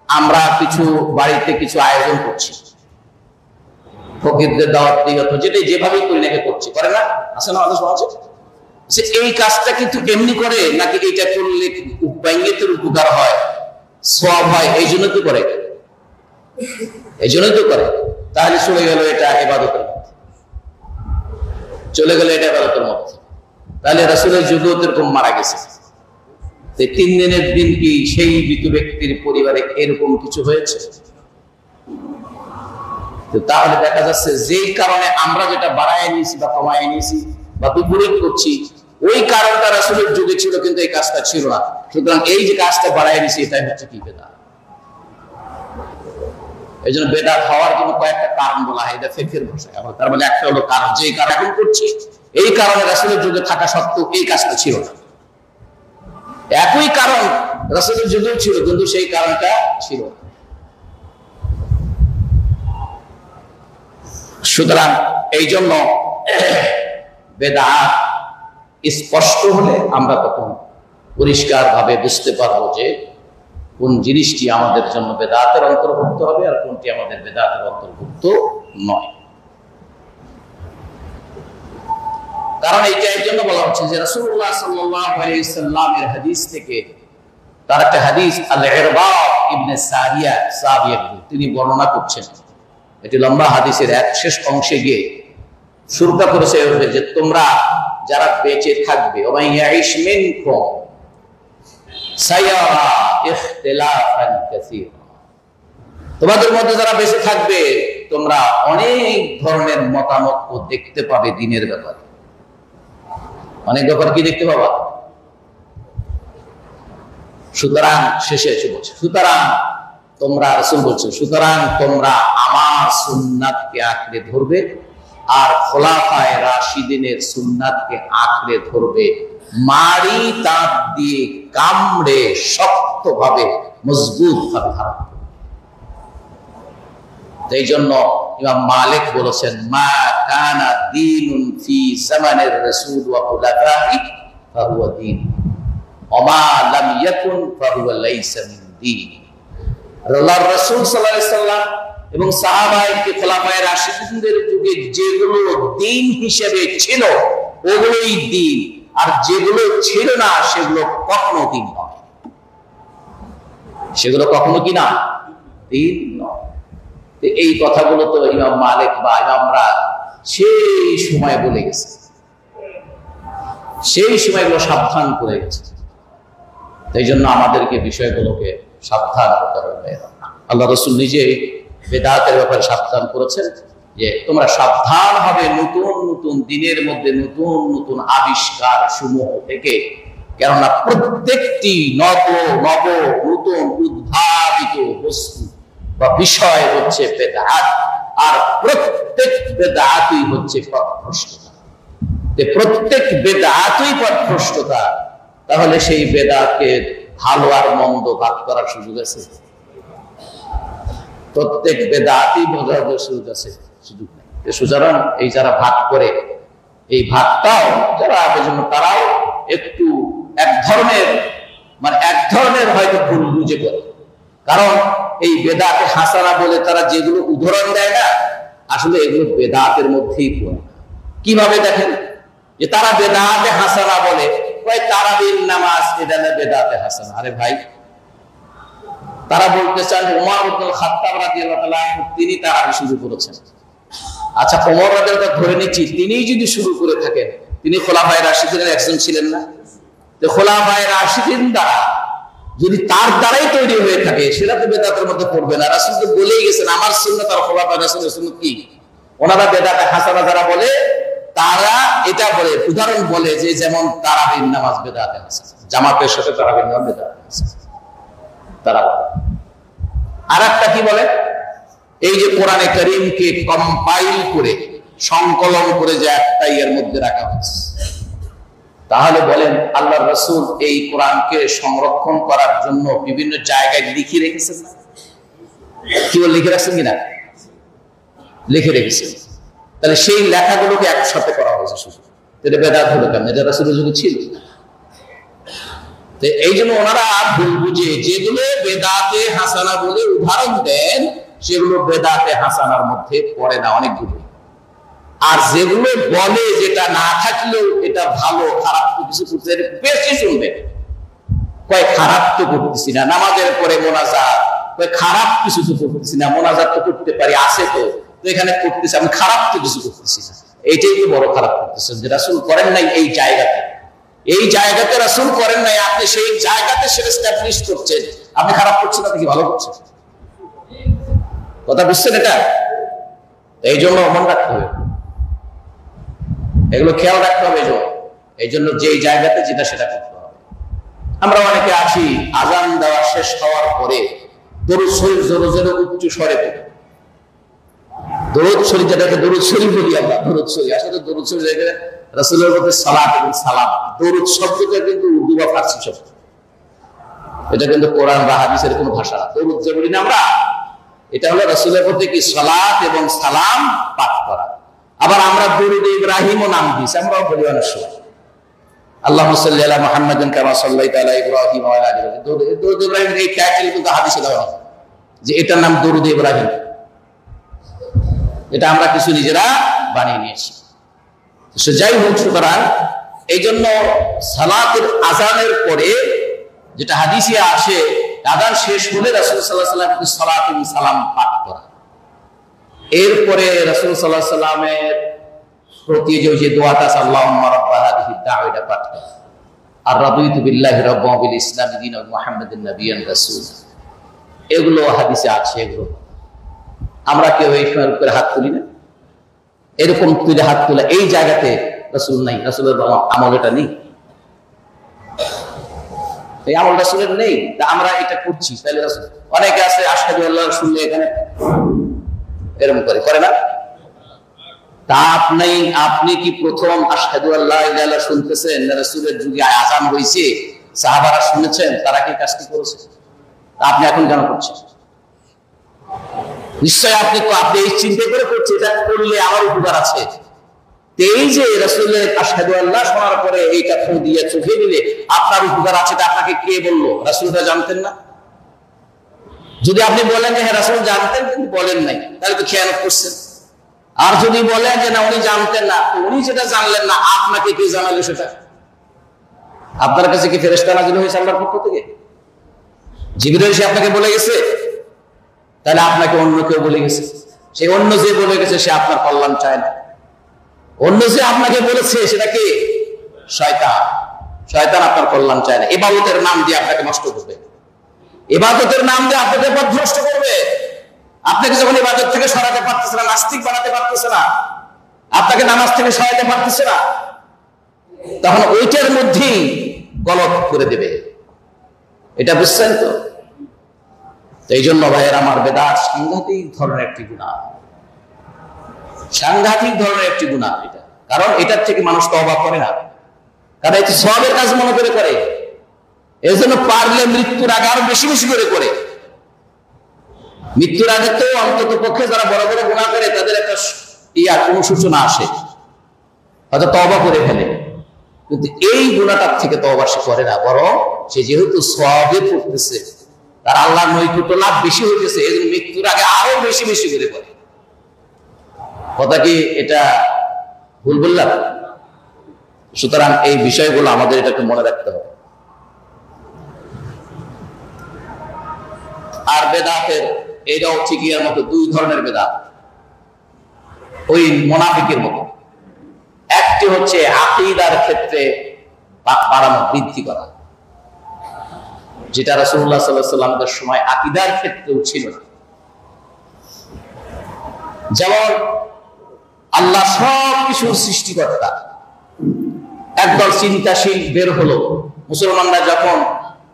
আমরা কিছু বাড়িতে কিছু আয়োজন করছি, ফকিরদের দাওয়াত দিয়ে যেটা যেভাবেই করি নাকি করছি, করে না? আছে না আমাদের সমাজে? এই কাজটা কিন্তু এমনি করে নাকি এটা করলে বাইঙ্গেতের উপকার হয়, সওয়াব হয়, এই জন্য তো করে, এই জন্যই তো করে। তাহলে চলে গেল এটা ইবাদতের মধ্যে, চলে গেল এটা ইবাদতের মধ্যে। তাহলে রাসূলের যুগেও এরকম মারা গেছে, 3 দিনের দিন কি সেই মৃত ব্যক্তির পরিবারে এরকম কিছু হয়েছে? তাহলে দেখা যাচ্ছে যেই কারণে আমরা যেটা বাড়ায় নিয়েছি বা কমায় নিয়েছি বা বিপরীত করছি, ওই কারণটা রাসূলের যুগে ছিল কিন্তু এই কাজটা ছিল না। সুতরাং এই যে কাজটা বাড়ায় নিয়েছি এটাই হচ্ছে কি বেদাত। এই জন্য বেদাত হওয়ার জন্য কয়েকটা কারণ বলা হয়, এটা ফিকহের ভাষায়। তার মানে একটা হলো কারণ, যেই কারণ এখন করছি এই কারণে রাসূলের যুগে থাকা সত্ত্বেও এই কাজটা ছিল না। একই কারণ রাসূলের যুগেও ছিল কিন্তু সেই কারণটা ছিল না। সুতরাং এই জন্য বেদাত স্পষ্ট হলে আমরা তখন পরিষ্কার ভাবে বুঝতে পারবো যে কোন জিনিসটি আমাদের জন্য বেদাতের অন্তর্ভুক্ত হবে আর কোনটি আমাদের বেদাতের অন্তর্ভুক্ত নয়। কারণ এইটা এর জন্য বলা হচ্ছে যে রাসূলুল্লাহ সাল্লাল্লাহু আলাইহি সাল্লামের হাদিস থেকে, তার একটা হাদিস আল-ইরবাদ ইবনে সারিয়া সাহাবী, তিনি বর্ণনা করছেন, এটি লম্বা হাদিসের এক শেষ অংশে গিয়ে শুরুটা করেছে যে তোমরা যারা বেঁচে থাকবে, ওয়া ইয়াইশ মিনকুম সায়ারা ইখতিলাফান কাসীরা, তোমাদের মধ্যে যারা বেঁচে থাকবে তোমরা অনেক ধরনের মতামত দেখতে পাবে দ্বীনের ব্যাপারে। অনেক ব্যাপার কি দেখতে পাবা? সুতরাং শেষে এসে বলছে, সুতরাং তোমরা, রাসূল বলছে, সুতরাং তোমরা আমার সুন্নাতকে আঁকড়ে ধরবে আর খোলাফায়ে রাশিদিনের সুন্নাতকে আঁকড়ে ধরবে, মারি তাঁত দিয়ে কামড়ে শক্তভাবে মজবুত ভাবে ধারণ করবে। এই জন্য ইমাম মালিক বলেছেন, মা কানা দীনুন ফি জামানির রাসূল ওয়া খুলাফাহি ফাহুয়া দীন ওয়া মা লাম ইয়াকুন ফাহুয়া লাইসা মিন দীন। আল্লাহর রাসূল সাল্লাল্লাহু আলাইহি সাল্লাম এবং সাহাবায়ে খোলাফায়ে রাশিদিনদের যুগে যেগুলো দ্বীন হিসেবে ছিল ওগুলোই দ্বীন, আর যেগুলো ছিল না সেগুলো কখনো দ্বীন নয়, সেগুলো কখনো কি না দ্বীন নয়। এই কথাগুলো তো ইমাম মালিক বা ইমামরা সেই সময় বলে গেছে, সেই সময়গুলো সাবধান করে গেছে। এই জন্য আমাদেরকে বিষয়গুলোকে সাবধান করতে হবে। আল্লাহ রাসূল নিজে বেদাতের ব্যাপারে সাবধান করেছেন যে তোমরা সাবধান হবে নতুন নতুন দিনের মধ্যে নতুন নতুন আবিষ্কার সমূহ থেকে, কেননা প্রত্যেকটি নব নব নতুন উদ্ভাবিত বস্তু বা বিষয় হচ্ছে বেদাত, আর প্রত্যেক বেদাতই হচ্ছে পথভ্রষ্টতা। প্রত্যেক বেদাতই পথভ্রষ্টতা, তাহলে সেই বেদাতকে ভালো আর মন্দ ভাগ করার সুযোগ আছে? প্রত্যেক বেদাতই বোঝার সুযোগ আছে? সুযোগ নেই। সুতরাং এই যারা ভাগ করে, এই ভাগটাও যারা জন্য তারাও একটু এক ধরনের হয়তো ভুল বুঝে করে। কারণ এই বেদাতে হাসানা বলে তারা যেগুলো উদাহরণ দেয় না, আসলে এগুলো বেদাতের মধ্যেই পড়ে। কিভাবে দেখেন যে তারা বেদাতে হাসানা বলে, তারাবির নামাজ এটা না বেদাতে হাসানা। আরে ভাই, তারা বলতে চান ওমর ইবনে খাত্তাব রাদিয়াল্লাহু তাআলা তিনি তারাবি শুরু করেছেন, আচ্ছা, ওমর রাদিয়াল্লাহু ধরে নিচ্ছি তিনিই যদি শুরু করে থাকেন, তিনি খোলাফায়ে রাশিদিনের একজন ছিলেন না? তো খোলাফায়ে রাশিদিন দ্বারা যদি তার দ্বারাই তৈরি হয়ে থাকে, সেটা তো বেদাতের মধ্যে পড়বে না। রাসূল তো বলেই গেছেন আমার সুন্নাত আর খোলাফায়ে রাশিদিনের সুন্নাত কি। ওনারা বেদাতে হাসানা যারা বলে, তারা এটা বলে, উদাহরণ বলে যে যেমন তারাবির নামাজ বেদাতে হাসানা, জামাতের সাথে তারাবির নামাজ বেদাতে হাসানা তারা বলে। আর একটা কি বলে, এই যে কোরআনে কারীমকে কম্পাইল করে সংকলন করে যে একটা এর মধ্যে রাখা হয়েছে, তাহলে বলেন আল্লাহর রাসূল এই কোরআনকে সংরক্ষণ করার জন্য বিভিন্ন জায়গায় লিখে রেখেছেন না? কি বলে লিখে রাখছেন কিনা? লিখে রেখেছেন। তাহলে সেই লেখাগুলোকে একসাথে করা হয়েছে শুধু, এটা বেদাত হলো কেন? এটা রাসূলের যুগে ছিল। তো এই জন্য ওনারা ভুল বুঝে যেগুলো বেদাতে হাসানা বলে উদাহরণ দেন, সেগুলো বেদাতে হাসানার মধ্যে পড়ে না অনেকগুলো। আর যেগুলো বলে যেটা না থাকলেও এটা ভালো, খারাপ তো কিছু করতে বেশি শুনবে, কয় খারাপ তো করতেছি না, নামাজের পরে মোনাজাত, কয় খারাপ কিছু তো করতেছি না, মোনাজাত তো করতে পারি, আছে তো এখানে করতেছি, আমি খারাপ তো কিছু করতেছি না। এইটাই তো বড় খারাপ করতেছেন, যে রাসূল করেন নাই এই জায়গাতে, এই জায়গাতে রাসূল করেন নাই, আপনি সেই জায়গাতে সেটা এস্টাবলিশ করছেন, আপনি খারাপ করছেন না, কি ভালো করছেন? কথা বুঝছেন? এটা এই জন্য মনে রাখতে হবে, এগুলো খেয়াল রাখতে হবে। এই জন্য যেই জায়গাতে যেটা সেটা করতে হবে। আমরা অনেকে আছি আজান দেওয়া শেষ হওয়ার পরে দরুদ শরীফ জোরে জোরে উচ্চ স্বরে পড়ি, দরুদ শরীফ যেটাকে দরুদ শরীফ বলি আমরা, দরুদ শরীফ আসলে দরুদ শরীফ জায়গায় রাসূলের প্রতি সালাত এবং সালাম, দরুদ শব্দটা কিন্তু উর্দু বা ফার্সি শব্দ, এটা কিন্তু কোরআন বা হাদিসের কোনো ভাষা না। দরুদ যে বলি না আমরা, এটা হলো রাসূলের প্রতি কি সালাত এবং সালাম পাঠ করা। আবার আমরা দরুদ ইব্রাহিমও নাম দিয়েছি, আমরাও বলি অনেক সময় আল্লাহুম্মা সাল্লি আলা মুহাম্মাদিন কামা সাল্লাইতা আলা ইব্রাহিম ওয়া আলা আলি ইব্রাহিম। দরুদ ইব্রাহিম এই টাইটেল কিন্তু হাদিসে দেওয়া হয় যে এটার নাম দরুদ ইব্রাহিম, এটা আমরা কিছু নিজেরা বানিয়ে নিয়েছি। সে যাই হোক, সুতরাং এই জন্য সালাতের আজানের পরে যেটা হাদিসে আসে, আজান শেষ হলে রাসূল সাল্লাল্লাহু আলাইহি ওয়াসাল্লাম সালাত এবং সালাম পাঠ করা, এরপরে রাসূল সাল্লাল্লাহু আলাইহি ওয়াসাল্লামের প্রতি যে দোয়াটা আছে আল্লাহুম্মা রাব্বা হাযিহি দাওয়াটা পাঠ করা, আর রাদিতু বিল্লাহি রাব্বান ওয়া বিল ইসলামি দীনান ওয়া মুহাম্মাদিন নাবিয়্যান রাসূল, এগুলো হাদিসে আছে। এগুলো আমরা কেউ এই সময় করে হাত তুলি না, এরকম তুলে হাত তোলা এই জায়গাতে রাসূল নাই, রাসূলের আমল এটা নেই, এই আমল রাসূলের নেই, তা আমরা এটা করছি। তাহলে রাসূল অনেকে আছে আশহাদু আল্লাহ শুনলে এখানে এরকম করে না? তা আপনি কি প্রথম আশহাদু আল্লাহ ইলাহা ইল্লাল্লাহ শুনতেছেন না রাসূলের যুগে আযান হইছে, সাহাবারা শুনেছেন, তারা কি কাজটি করেছে? আপনি এখন কেন করছেন? নিশ্চয় আপনি এই চিন্তা করে করছেন, এটা করলে আমার উপকার আছে। এই যে রাসূলের আশহাদু আল্লাহ শোনার পরে এইটা ফু দিয়ে চোখে দিলে আপনার উপকার আছে, এটা আপনাকে কে বললো? রাসূলরা জানতেন না? যদি আপনি বলেন যে হ্যাঁ রাসূল জানতেন কিন্তু বলেন নাই, তাহলে তো খেয়ানত করছেন। আর যদি বলেন যে না উনি জানতেন না, তো উনি যেটা জানলেন না আপনাকে কে জানালো সেটা? আপনার কাছে কি ফেরেশতা নাযিল হয়েছে আল্লাহর পক্ষ থেকে? জিবরাইল এসে আপনাকে বলে গেছে? তাহলে আপনাকে অন্য কেউ বলে গেছে, সেই অন্য যে বলে গেছে সে আপনার কল্যাণ চায় না। অন্য যে আপনাকে বলেছে সেটা কি? শয়তান। শয়তান আপনার কল্যাণ চায় না, ইবাদতের নাম দিয়ে আপনাকে নষ্ট করবে, ইবাদতের নাম দিয়ে আপনাকে পথভ্রষ্ট করবে। আপনাকে যখন ইবাদত থেকে সরাতে পারতেছে না, নাস্তিক বানাতে পারতেছে না, আপনাকে নামাজ থেকে সরাতে পারতেছে না, তখন ওইটার মধ্যেই গলত করে দেবে। এটা বুঝছেন তো? এই জন্য ভাইয়ের আমার, বেদাত সাংঘাতিক ধরনের একটি গুনাহ, সাংঘাতিক ধরনের একটি গুনাহ এটা। কারণ এটার থেকে মানুষ তওবা করে না, কারণ এটা সওয়াবের কাজ মনে করে। এই জন্য পারলে মৃত্যুর আগে আরো বেশি বেশি করে। মৃত্যুর আগে তো অন্তত পক্ষে যারা বড় বড় গুনাহ করে তাদের একটা অনুশোচনা আসে, হয়তো তওবা করে ফেলে, কিন্তু এই গুনাহটার থেকে তওবা সে করে না, বরং সে যেহেতু সওয়াবে পড়তেছে, তার আল্লাহর নৈকট্য লাভ বেশি হইতেছে, এই জন্য মৃত্যুর আগে আরো বেশি বেশি করে। কথা কি এটা ভুল বললাম? সুতরাং এই বিষয়গুলো আমাদের এটাকে মনে রাখতে হবে। আর বেদাতের এটাও ঠিকই এর মতো দুই ধরনের বেদাত। ওই মুনাফিকের মতো। একটি হচ্ছে আকীদার ক্ষেত্রে বাড়ানো, বৃদ্ধি করা, যেটা রাসূলুল্লাহ সাল্লাল্লাহু আলাইহি ওয়াসাল্লামের সময় আকীদার ক্ষেত্রেও ছিল না। যেমন আল্লাহ সব কিছুর সৃষ্টিকর্তা, একদল চিন্তাশীল বের হলো, মুসলমানরা যখন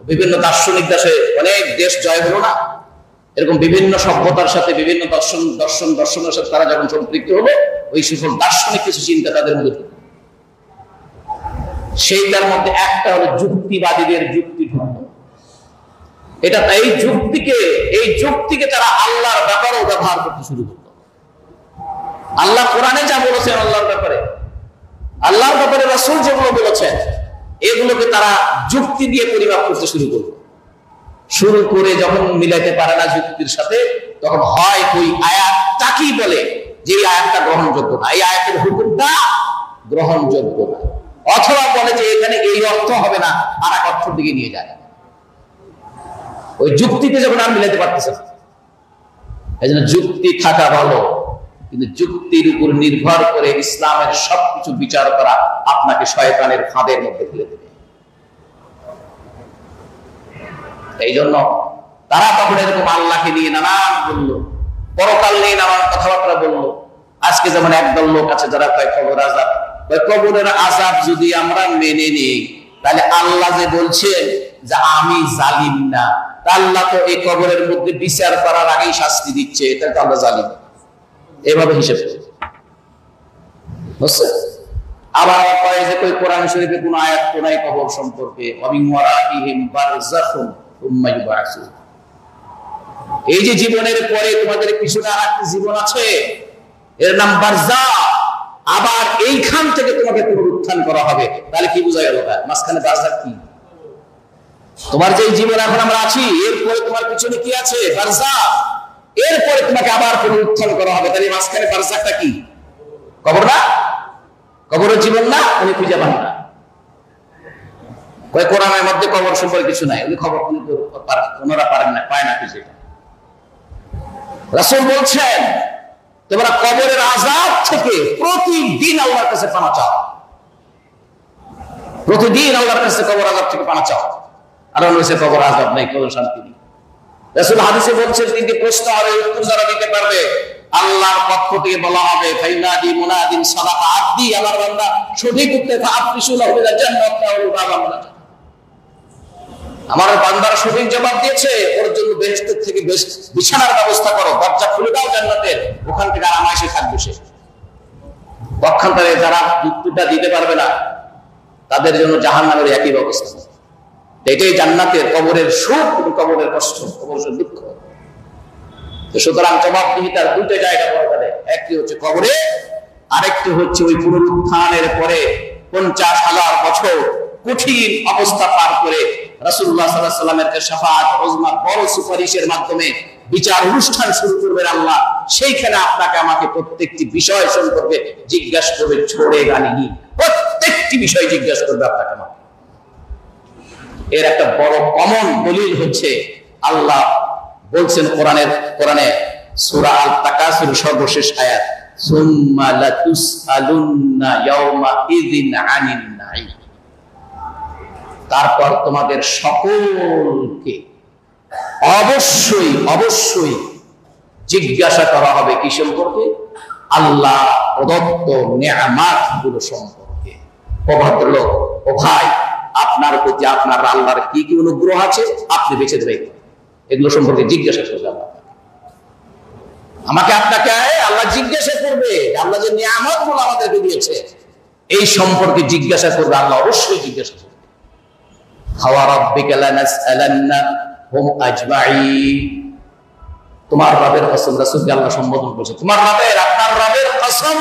বিভিন্ন দার্শনিক দেশে অনেক দেশ জয় হলো না, এরকম বিভিন্ন সভ্যতার সাথে বিভিন্ন দর্শনের সাথে তারা যখন সম্পৃক্ত হলো, ওই সকল দার্শনিক কিছু চিন্তা তাদের মধ্যে, সেইটার মধ্যে একটা হলো যুক্তিবাদীদের যুক্তি ঢুকলো। এটা এই যুক্তিকে তারা আল্লাহর ব্যাপারেও ব্যবহার করতে শুরু করলো। আল্লাহ কোরআনে যা বলেছেন আল্লাহর ব্যাপারে রাসূল যেগুলো বলেছেন, এগুলোকে তারা যুক্তি দিয়ে পরিমাপ করতে শুরু করে যখন মিলাইতে পারে না যুক্তির সাথে, তখন হয় ওই আয়াতটাকেই বলে যে এই আয়াতটা গ্রহণযোগ্য না, এই আয়াতের হুকুমটা গ্রহণযোগ্য না, অথবা বলে যে এখানে এই অর্থ হবে না, আর এক অর্থের দিকে নিয়ে যায়। ওই যুক্তিতে যখন আর মিলাইতে পারতেছে না, এই জন্য যুক্তি থাকা ভালো, কিন্তু যুক্তির উপর নির্ভর করে ইসলামের সবকিছু বিচার করা আপনাকে শয়তানের ফাঁদের মধ্যে ফেলে দেবে। এই জন্য তারা তখন এরকম আল্লাহকে নিয়ে নানান বললো, পরকাল নিয়ে নানান কথাবার্তা বললো। আজকে যেমন একদল লোক আছে যারা কয় কবর আযাব, কবরের আযাব যদি আমরা মেনে নিই, তাহলে আল্লাহ যে বলছেন যে আমি জালিম না, আল্লাহ তো এই কবরের মধ্যে বিচার করার আগেই শাস্তি দিচ্ছে, তাহলে তো আল্লাহ জালিম। এভাবে হিসেব বুঝছে। আবার কয় যে কই কোরআন শরীফে কোন আয়াত তো নাই কবর সম্পর্কে, ওয়ামিন ওয়ারাইহিম বারযাখুন সুম্মা ইউবআসুন। এই যে জীবনের পরে তোমাদের পিছনে আরেকটা জীবন আছে, এর নাম বারযাখ। আবার এইখান থেকে তোমাকে পুনরুত্থান করা হবে। তাহলে কি বোঝা গেল? মাঝখানে বারযাখ কি? তোমার যে জীবন এখন আমরা আছি, এরপরে তোমার পিছনে কি আছে? বারযাখ। এরপরে তোমাকে আবার পুনরুত্থান করা হবে। তাহলে মাঝখানে বারযাখটা কি? কবর না? কবরের জীবন না? উনি খুঁজে পান না। কোরআনের মধ্যে কবর সম্পর্কে কিছু নাই, উনি খবর ওনারা পারেন না, পায় না কিছু। রাসূল বলছেন তোমরা কবরের আযাব থেকে প্রতিদিন আল্লাহর কাছে পানা চাও, প্রতিদিন আল্লাহর কাছে কবর আযাব থেকে পানা চাও। আর বলছে কবর আযাব নাই, কবর শান্তি নেই। রাসূল হাদিসে বলছেন তিনটি প্রশ্ন হবে, উত্তর যারা দিতে পারবে আল্লাহর পক্ষ থেকে বলা হবে ফাইনাদি মুনাদিন সাদাকা আব্দি, আমার বান্দা সঠিক উত্তরে ফাআফরিসুল লাহু বিল জান্নাত ওয়া বাবা মুনাজাত। আমার বান্দারা সঠিক জবাব দিয়েছে, ওর জন্য বেহেশত থেকে বিছানার ব্যবস্থা করো, দরজা খুলে দাও জান্নাতের, ওখান থেকে আরামায়েশে থাকবে সে। পক্ষান্তরে যারা উত্তরটা দিতে পারবে না, তাদের জন্য জাহান্নামের একই ব্যবস্থা। এটাই জান্নাতের, কবরের সুখ এবং কবরের কষ্ট, কবরের দুঃখ। সুতরাং জবাবদিহিতার দুটো জায়গা পড়ে থাকে, একটি হচ্ছে কবরে, আরেকটি হচ্ছে ওই পুনরুত্থানের পরে 50,000 বছর কঠিন অবস্থা পার করে রাসূলুল্লাহ সাল্লাল্লাহু আলাইহি ওয়াসাল্লামের শাফাআত উযমা বড় সুপারিশের মাধ্যমে বিচার অনুষ্ঠান শুরু করবেন আল্লাহ। সেইখানে আপনাকে আমাকে প্রত্যেকটি বিষয় সম্পর্কে জিজ্ঞাসা করবে, ছোড়ে গালিনি, প্রত্যেকটি বিষয় জিজ্ঞাসা করবে আপনাকে আমাকে। এর একটা বড় কমন দলিল হচ্ছে আল্লাহ বলছেন কোরআনে সূরা আল তাকাসুর সর্বশেষ আয়াত, সুম্মা লাতুসআলুন্না ইয়াওমা ইযিন আনিন নাঈম। তারপর তোমাদের সকলকে অবশ্যই অবশ্যই জিজ্ঞাসা করা হবে কি সম্পর্কে? আল্লাহ প্রদত্ত নেয়ামাতগুলো সম্পর্কে। ও ভদ্রলোক, ও ভাই, আপনার প্রতি আপনার আল্লাহর কি কি অনুগ্রহ আছে আপনি বেঁচে দেবেন, এগুলো সম্পর্কে জিজ্ঞাসা করবে আল্লাহ আমাকে, আপনাকে। আল্লাহ জিজ্ঞাসা করবে আল্লাহ যে নিয়ামতগুলো আমাদেরকে দিয়েছে এই সম্পর্কে জিজ্ঞাসা করবে আল্লাহ, অবশ্যই জিজ্ঞাসা করবে। ওয়া রাব্বিকা লানাসআলান্নাহুম আজমাইন। তোমার রবের কসম, রাসূলকে আল্লাহ সম্বোধন করেছে তোমার রবের, আপনার রবের কসম।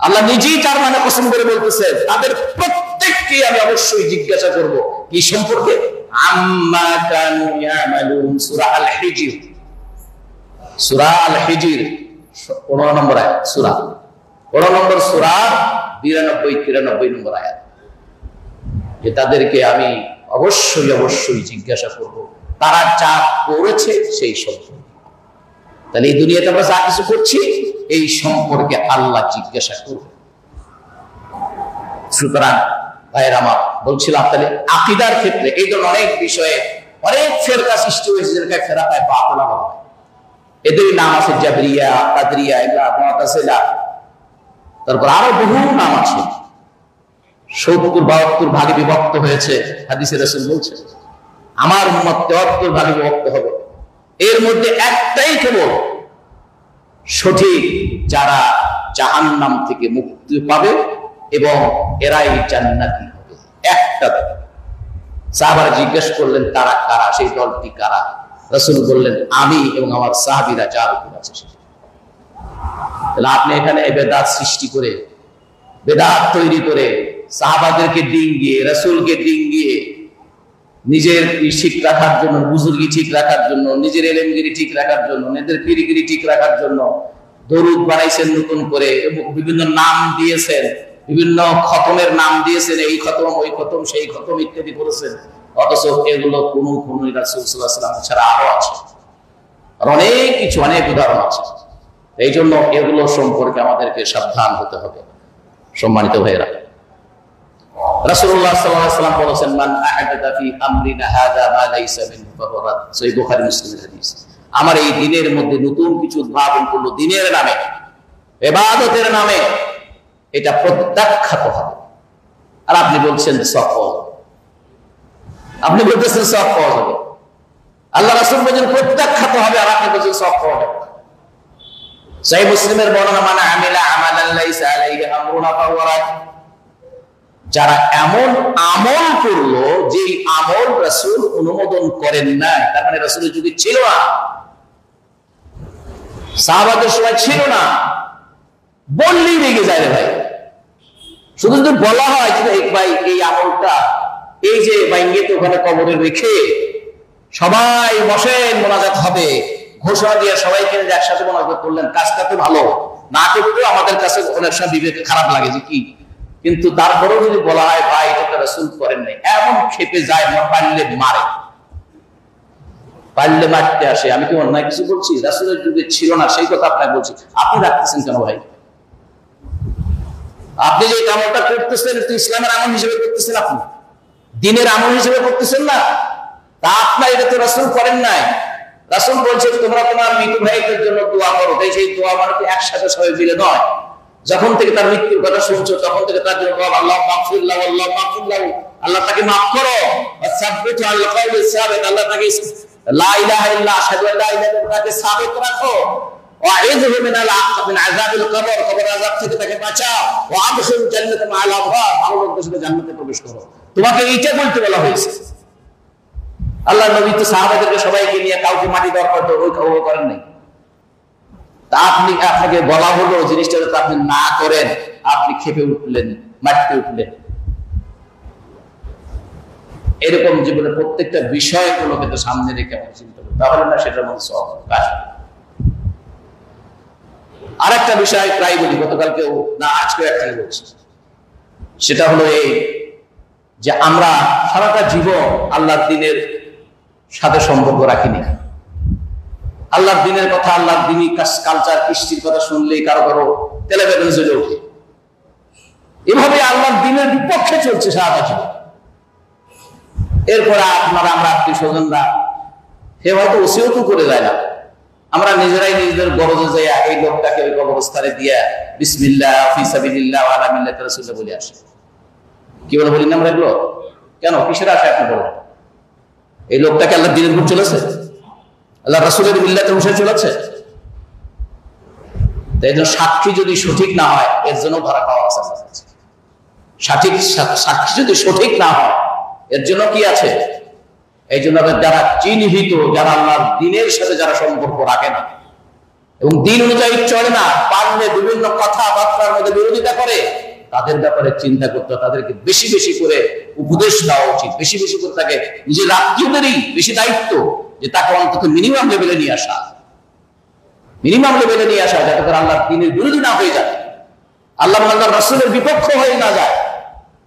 আল্লাহ নিজেই তার মানে কসম করে বলতেছে তাদের প্রত্যেককে আমি অবশ্যই জিজ্ঞাসা করব কি সম্পর্কে? আম্মা কানু ইয়ামালুন। সূরা আল হিজর, সূরা আল হিজর 15 নম্বর আয়াত, সূরা 15 নম্বর সূরা 92-93 নম্বর আয়াত, যে তাদেরকে আমি অবশ্যই অবশ্যই জিজ্ঞাসা করব তারা যা করেছে সেই সম্পর্কে। তাহলে এই দুনিয়াতে আমরা যা কিছু করছি এই সম্পর্কে আল্লাহ জিজ্ঞাসা করবে। সুতরাং ভাইয়ের আমার বলছিলাম, তাহলে আকীদার ক্ষেত্রে এই ধরনের অনেক বিষয়ে অনেক ফেরকা সৃষ্টি হয়েছে, যেটাকে ফেরাকায় বাতিলা বলা হয়। এদের নাম আছে জাবরিয়া, কাদরিয়া, এগুলা মুতাজিলা, তারপর আরো বহু নাম আছে। 70-72 ভাগে বিভক্ত হয়েছে। হাদিসে রাসূল বলছেন আমার উম্মত 73 ভাগে বিভক্ত হবে। এর মধ্যে একটাই কেবল সঠিক, যারা জাহান্নাম থেকে মুক্তি পাবে এবং এরাই জান্নাতি হবে। একটা দল। সাহাবারা জিজ্ঞেস করলেন তারা কারা, সেই দলটি কারা? রাসূল বললেন আমি এবং আমার সাহাবীরা যার উপর আছে সেটা। তাহলে আপনি এখানে বেদাত সৃষ্টি করে, বেদাত তৈরি করে, সাহাবাদেরকে ডিঙ্গিয়ে, রাসূলকে ডিঙ্গিয়ে, নিজের ঠিক রাখার জন্য, বুজুর্গি ঠিক রাখার জন্য, নিজের এলেমগিরি ঠিক রাখার জন্য, নিজের পীরগিরি ঠিক রাখার জন্য দরুদ বানাইছেন নতুন করে, বিভিন্ন নাম দিয়েছেন, বিভিন্ন খতমের নাম দিয়েছেন, এই খতম, ওই খতম, সেই খতম ইত্যাদি করেছেন। অথচ এগুলো কোনো রাসূল সাল্লাল্লাহু আলাইহি ওয়াসাল্লাম ছাড়া আরো আছে, আর অনেক কিছু, অনেক উদাহরণ আছে। এই জন্য এগুলো সম্পর্কে আমাদেরকে সাবধান হতে হবে। সম্মানিত ভাইয়েরা, রাসূলুল্লাহ সাল্লাল্লাহু আলাইহি ওয়াসাল্লাম বলেছেন মান আহাদাথা ফি আমরিনা হাযা মা লাইসা মিনহু ফাহুয়া রাদ। সহিহ বুখারী মুসলিমের হাদিস। আমার এই দ্বীনের মধ্যে নতুন কিছু উদ্ভাবন করলো দ্বীনের নামে, ইবাদতের নামে, এটা প্রত্যাখ্যাত হবে। আর আপনি বলছেন সফল, আপনি বলতেছেন সফল হবে। আল্লাহ রাসূল বলেন প্রত্যাখ্যাত হবে, আর আপনি বলছেন সফল হবে। সহিহ মুসলিমের বর্ণনা মান আমিলা আমালান লাইসা আলাইহি আমরুনা ফাহুয়া রাদ। যারা এমন আমল করলো যে আমল রাসূল অনুমোদন করেন নাই, তার মানে রাসূলের যুগে ছিল না, সাহাবাদের সময় ছিল না, বললেই রেগে যায় রে ভাই। শুধু যদি বলা হয় যে ভাই এই আমলটা, এই যে বাইঙ্গেতে ওখানে কবরে রেখে সবাই বসেন, মোনাজাত হবে, ঘোষণা দিয়ে সবাইকে একসাথে মোনাজাত করলেন, কাজটা তো ভালো, না করলেও আমাদের কাছে অনেক সময় বিবেকে খারাপ লাগে যে কি, কিন্তু তারপরেও যদি বলা হয় ভাই এটা রাসূল করেন নাই, এমন খেপে যায়, পারলে মারে, পারলে মারতে আসে। আমি কি অন্যায় কিছু বলছি? রাসূলের যুগে ছিল না সেই কথা আপনাকে বলছি, আপনি রাখতেছেন কেন ভাই? আপনি যে আমলটা করতেছেন এটা ইসলামের আমল হিসেবে করতেছেন, আপনি দ্বীনের আমল হিসেবে করতেছেন না। তা আপনার এটা তো রাসূল করেন নাই। রাসূল বলছেন তোমরা তোমার মৃত ভাইদের জন্য দোয়া করো। তাই সেই দোয়া মানে একসাথে সবাই মিলে নয়, যখন থেকে তার মৃত্যুর কথা শুনছো তখন থেকে তার জন্য আল্লাহ মাগফির লাহু, আল্লাহ মাগফির লাহু, আল্লাহ তাকে মাফ করো, ওয়াসাব্বিতু আল কওলি সাবিত, আল্লাহ তাকে লা ইলাহা ইল্লা আশহাদু আল্লা ইলাহা ইল্লাল্লাহ তাকে সাবিত রাখো, ওয়াইযহু মিনাল আযাবিল কবর, কবর আযাব থেকে তাকে বাঁচাও, ওয়া আদখিল জান্নাতা মা'আল আবরার, ভালো লোকদের সাথে জান্নাতে প্রবেশ করো। তোমাকে এইটা বলতে বলা হয়েছে। আল্লাহর নবী তো সাহাবাদেরকে সবাইকে নিয়ে কাউকে মাটি দেওয়ার পর তো ওই খাওয়া করেন নাই। তা আপনাকে বলা হলো জিনিসটা যদি আপনি না করেন, আপনি খেপে উঠলেন, মাটিতে উঠলেন। এরকম জীবনে প্রত্যেকটা বিষয়গুলোকে তো সামনে রেখে আমাকে চিন্তা করতে, তাহলে না সেটার মধ্যে সব কাজ। আর একটা বিষয় প্রায় বলি, গতকালকেও না আজকেও একটা বলছি, সেটা হলো এই যে আমরা সারাটা জীবন আল্লাহর দ্বীনের সাথে সম্পর্ক রাখিনি। আল্লাহর দ্বীনের কথা, আল্লাহর দ্বীনি কালচার, কৃষ্টির কথা শুনলেই কারো কারো তেলে বেগুনে জ্বলে ওঠে। এভাবে আল্লাহর দ্বীনের বিপক্ষে চলছে সারাটা জীবন। এরপরে আমরা আত্মীয় স্বজনরা সে হয়তো ওসিয়ত করে যায় না, আমরা নিজেরাই নিজেদের গরজে যাই এই লোকটাকে ওই কবরস্থানে দিয়া বিসমিল্লাহ ফি সাবিলিল্লাহ ওয়া আলা মিল্লাতি রাসূলিল্লাহ বলে আসে। কি বলে বলি না আমরা এগুলো? কেন, কিসের আশা আপনি বলেন? এই লোকটাকে আল্লাহর দ্বীনের উপর চলেছে, আল্লাহ রাসূলের মিল্লাতে বসে চলেছে। তাই জন্য সাক্ষী যদি সঠিক না হয়, এর জন্য ধরা খাওয়া আছে। সাক্ষী যদি সঠিক না হয়, এর জন্য কি আছে? এই জন্য যারা চিহ্নিত, যারা আল্লাহর দ্বীনের সাথে যারা সম্পর্ক রাখে না এবং দ্বীন অনুযায়ী চলে না, পারলে বিভিন্ন কথাবার্তার মধ্যে বিরোধিতা করে, তাদের ব্যাপারে চিন্তা করতে, তাদেরকে বেশি বেশি করে উপদেশ দেওয়া উচিত। বেশি বেশি করে তাকে নিজের আত্মীয়দেরই বেশি দায়িত্ব যে তাকে অন্তত মিনিমাম লেভেলে নিয়ে আসা, যাতে করে আল্লাহর দ্বীনের বিরোধী না হয়ে যায়, আল্লাহ রাসূলের বিপক্ষ হয়ে না যায়।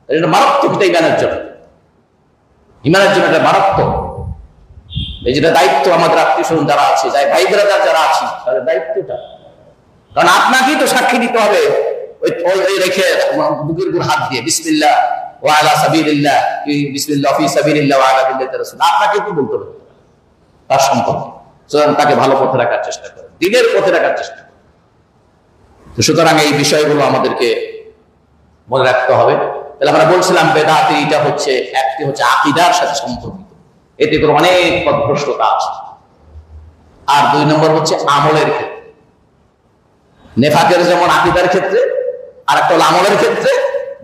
এটা মারাত্মক, এটা ইমানের জন্য এটা মারাত্মক। এই যেটা দায়িত্ব আমাদের আত্মীয় স্বজন যারা আছে, ভাই ব্রাদার যারা আছি, তাদের দায়িত্বটা, কারণ আপনাকেই তো সাক্ষী দিতে হবে ওই রেখে বুকের উপর হাত দিয়ে বিসমিল্লাহ ওয়া আলা সাবিলিল্লাহ, বিসমিল্লাহ ফি সাবিলিল্লাহ ওয়া আলা মিল্লাতি রাসূল, আপনাকে কি বলতে হবে তার সম্পর্কে। সুতরাং তাকে ভালো পথে রাখার চেষ্টা করেন, দ্বীনের পথে রাখার চেষ্টা করেন। তো সুতরাং এই বিষয়গুলো আমাদেরকে মনে রাখতে হবে। তাহলে আমরা বলছিলাম বেদাত এটা হচ্ছে একটি হচ্ছে আকীদার সাথে সম্পর্কিত, এতে করে অনেক পথভ্রষ্টতা আছে। আর 2 নম্বর হচ্ছে আমলের ক্ষেত্রে, নেফাকের যেমন আকীদার ক্ষেত্রে, আর একটা হলো আমলের ক্ষেত্রে।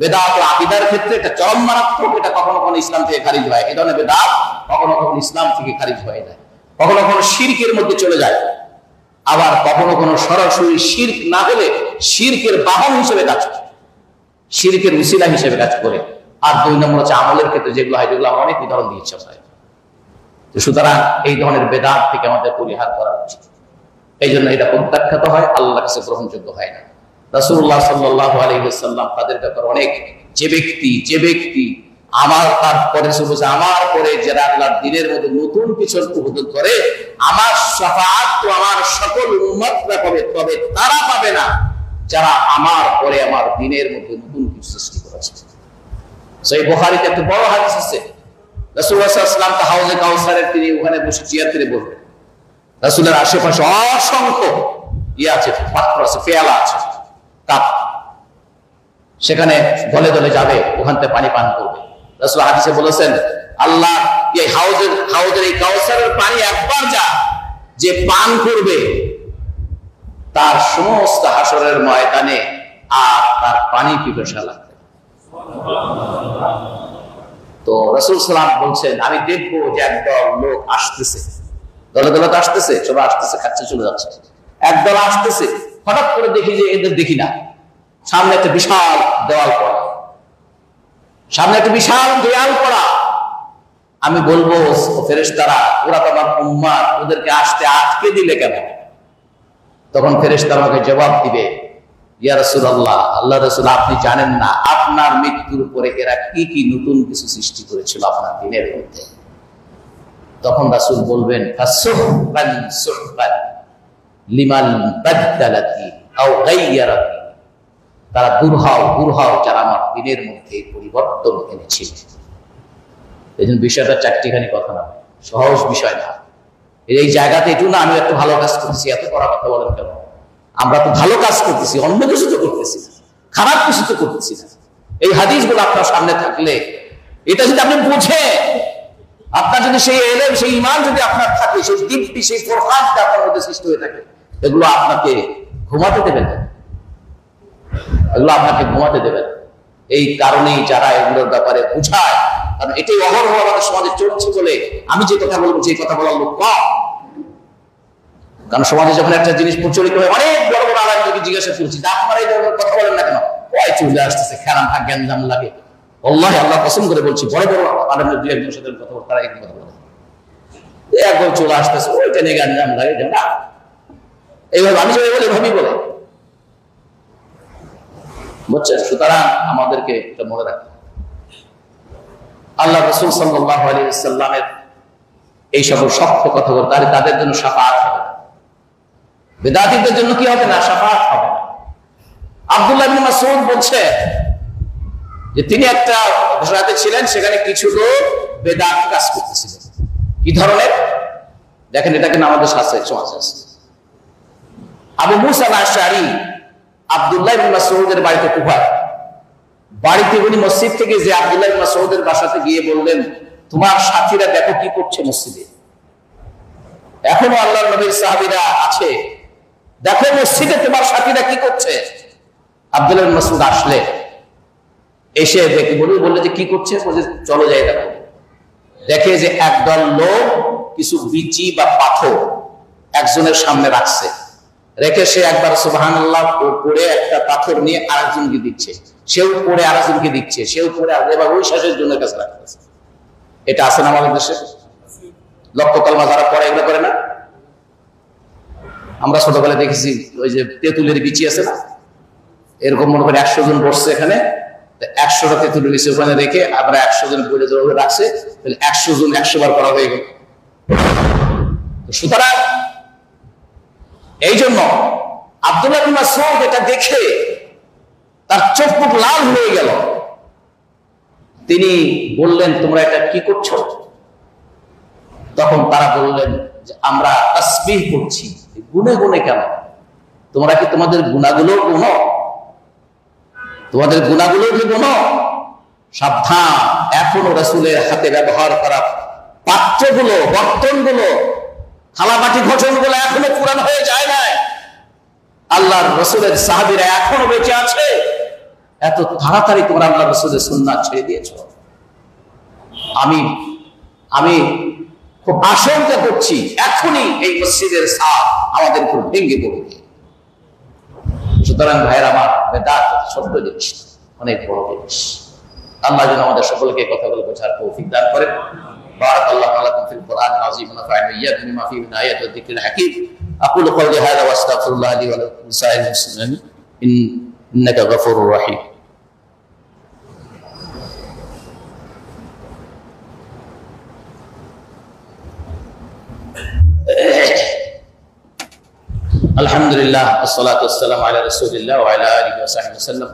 বেদাত ও আকীদার ক্ষেত্রে এটা চরম মারাত্মক, এটা কখনো কখনো ইসলাম থেকে খারিজ হয়। এই ধরনের বেদাত কখনো কখনো ইসলাম থেকে খারিজ হয়ে যায়, কখনো কখনো শিরকের মধ্যে চলে যায়, আবার কখনো কখনো সরাসরি শিরক না হলে শিরকের বাহন হিসেবে কাজ করে, শিরকের উসিলা হিসেবে কাজ করে। আর 2 নম্বর হচ্ছে আমলের ক্ষেত্রে যেগুলো হয়, যেগুলো আমরা অনেক উদাহরণ দিয়েছি। সুতরাং এই ধরনের বেদাত থেকে আমাদের পরিহার করা উচিত। এই জন্য এটা প্রত্যাখ্যাত হয়, আল্লাহর কাছে গ্রহণযোগ্য হয় না। রাসূলুল্লাহ সাল্লাল্লাহু আলাইহি ওয়াসাল্লাম তাদের ব্যাপারে অনেক, যে ব্যক্তি আমার পরে যারা আল্লাহর দ্বীনের মধ্যে নতুন কিছু উদ্বোধন করে, আমার শাফাআত তো আমার সকল উম্মতরা পাবে, তবে তারা পাবে না যারা আমার পরে আমার দ্বীনের মধ্যে নতুন কিছু সৃষ্টি করেছে। সহিহ বুখারীতে একটা বড় হাদিস আছে, রাসূলুল্লাহ সাল্লাল্লাহু আলাইহি ওয়াসাল্লাম হাউজে কাউসারের তিনি ওখানে বসে চেয়ার করে বলবেন, রাসূলের আশেপাশে অসংখ্য আছে, পাত্র আছে, পেয়ালা আছে, কাপ, সেখানে দলে দলে যাবে, ওখান থেকে পানি পান করবে। রাসূল হাদিসে বলেছেন, আল্লাহ এই হাউজের এই কাউসারের পানি একবার যে পান করবে, তার সমস্ত হাসরের ময়দানে আর তার পানি পিপাসা লাগবে। তো রাসূল সাল্লাল্লাহু আলাইহি ওয়াসাল্লাম বলছেন, আমি দেখবো যে একদল লোক আসতেছে, দলে দলে তো আসতেছে, সবাই আসতেছে, খাচ্ছে, চলে যাচ্ছে। একদল আসতেছে, হঠাৎ করে দেখি যে এদের দেখি না, সামনে একটা বিশাল দেওয়াল পড়া, সামনে একটা বিশাল দেওয়াল পড়া। আমি বলবো, ফেরেশতারা, ওরা তো আমার উম্মত, ওদেরকে আসতে আটকে দিলে কেন? তখন ফেরেশতারা আমাকে জবাব দিবে, ইয়া রাসূলুল্লাহ, আল্লাহ রাসূল, আপনি জানেন না আপনার মৃত্যুর পরে এরা কি কি নতুন কিছু সৃষ্টি করেছিল আপনার দ্বীনের মধ্যে। তখন রাসূল বলবেন, ফাসুহবান সুহবান লিমান বাদদালাতি আও গায়্যারাতি, তারা দূর হও যারা আমার দ্বীনের মধ্যে পরিবর্তন এনেছে। এই জন্য বিষয়টা চারটিখানি কথা না, সহজ বিষয় না। এই জায়গাতে একটু না, আমি এত ভালো কাজ করতেছি, এত করা কথা বলেন কেন? আমরা তো ভালো কাজ করতেছি, অন্য কিছু তো করতেছি না, খারাপ কিছু তো করতেছি না। এই হাদিসগুলো আপনার সামনে থাকলে, এটা যদি আপনি বোঝেন, আপনার যদি সেই এলেম, সেই ঈমান যদি আপনার থাকে, সেই দীপ্তি, সেই ফরহাদটা আপনার মধ্যে সৃষ্টি হয়ে থাকে, এগুলো আপনাকে ঘুমাতে দেবেন না, এগুলো আপনাকে ঘুমাতে দেবেন। এই কারণেই যারা এগুলোর ব্যাপারে বুঝায়, কারণ এটাই অহরহ আমাদের সমাজে চলছে বলে আমি যে কথা বলবো, যে কথা বলার লোক কম। কারণ সমাজে যখন একটা জিনিস প্রচলিত হয়, অনেক বড় বড় আলেমদেরকে জিজ্ঞাসা করছি যে আপনারা এই ধরনের কথা বলেন না কেন? ওই চলে আসতেছে, খেলাম ভাগ জ্ঞানজাম লাগে। আল্লাহ আল্লাহ কসম করে বলছি, বড় বড় আলেমদের দুই একজনের সাথে কথা বলে, তারা এই কথা বলে, একবার চলে আসতেছে, ওইটা নিয়ে জ্ঞানজাম লাগে না, এইভাবে আমি যেভাবে বলি এভাবেই বলে, বুঝছেন? সুতরাং আমাদেরকে এটা মনে রাখতে হবে। আল্লাহ রাসূল সাল্লাল্লাহু আলাইহি ওয়াসাল্লামের এই সকল শক্ত কথা বলে তাদের জন্য শাফাআত হবে না, বেদাতীদের জন্য কি হবে না? শাফাআত হবে না। আব্দুল্লাহ ইবনে মাসউদ বলছে যে তিনি একটা ঘোষণাতে ছিলেন, সেখানে কিছু লোক বেদাত কাজ করতেছিলেন। কি ধরনের? দেখেন, এটা কিন্তু আমাদের সমাজে আছে। আবু মুসা আল-আশআরী আব্দুল্লাহ ইবনে মাসউদের বাড়িতে কুফায়, বাড়িতে উনি মসজিদ থেকে যে আব্দুল্লাহ ইবনে মাসউদের বাসাতে গিয়ে বললেন, তোমার সাথীরা দেখো কি করছে মসজিদে, এখনো আল্লাহর নবীর সাহাবীরা আছে, দেখো মসজিদে তোমার সাথীরা কি করছে। আব্দুল্লাহ ইবনে মাসউদ আসলে, এসে দেখে বললে যে কি করছে, চলো যাই দেখো। দেখে যে একদল লোক কিছু বিচি বা পাথর একজনের সামনে রাখছে, রেখে সে একবার সুবহানাল্লাহ পড়ে একটা পাথর নিয়ে আরেকজনকে দিচ্ছে, সেও পড়ে আরেকজনকে দিচ্ছে, সেও পড়ে এবার ওই শেষের জন্য কাছে রাখতেছে। এটা আছে না আমাদের দেশে? লক্ষ কলমা যারা পড়ে এগুলো করে না? আমরা ছোটবেলায় দেখেছি, ওই যে তেঁতুলের বিচি আছে না, এরকম মনে করে 100 জন বসছে এখানে, 100টা তেঁতুলের বিচি ওখানে রেখে আবার 100 জন পড়ে জোরে রাখছে, 100 জন 100 বার করা হয়ে গেল। সুতরাং এই জন্য আব্দুল্লাহ ইবনে মাসউদ এটা দেখে তার চোখ মুখ লাল হয়ে গেল। তিনি বললেন, তোমরা এটা কি করছো? তখন তারা বললেন যে আমরা তাসবিহ করছি। গুনে গুনে কেন? তোমরা কি তোমাদের গুনাহগুলো গুনো? তোমাদের গুনাহগুলো কি গুনো? সাবধান, এখনো রাসূলের হাতে ব্যবহার করা পাত্রগুলো, বর্তনগুলো, থালাবাটি ঘটনগুলো এখনো পুরান হয়ে যায় নাই। আল্লাহর রাসূলের সাহাবীরা এখনো বেঁচে আছে। এত তাড়াতাড়ি তোমরা আল্লাহর রাসূলের সুন্নাত ছেড়ে দিয়েছো। আমি খুব আশঙ্কা করছি এখনই এই মসজিদের ছাদ আমাদের উপর ভেঙে পড়বে। সুতরাং ভাইয়ের আমার, বেদাত ছোট্ট জিনিস, অনেক বড় জিনিস। আল্লাহ যেন আমাদের সকলকে কথাগুলো বোঝার তৌফিক দান করেন। বারাকাল্লাহু লাকুম ফিল কুরআনিল আযীম ওয়া নাফা'নি ওয়া ইয়্যাকুম বিমা ফীহি মিন আয়াতি ওয়া যিকরিল হাকীম। আকুলু কওলি হাযা ওয়া আস্তাগফিরুল্লাহ লি ওয়া লাকুম লিসাইরিল মুসলিমিন ইন্নাকা গফুরুর রহিম। আলহামদুলিল্লাহ, আসসালাতু ওয়াসসালামু আলা রাসূলিল্লাহ ওয়া আলা আলিহি ওয়া সাহবিহি ওয়াসাল্লাম।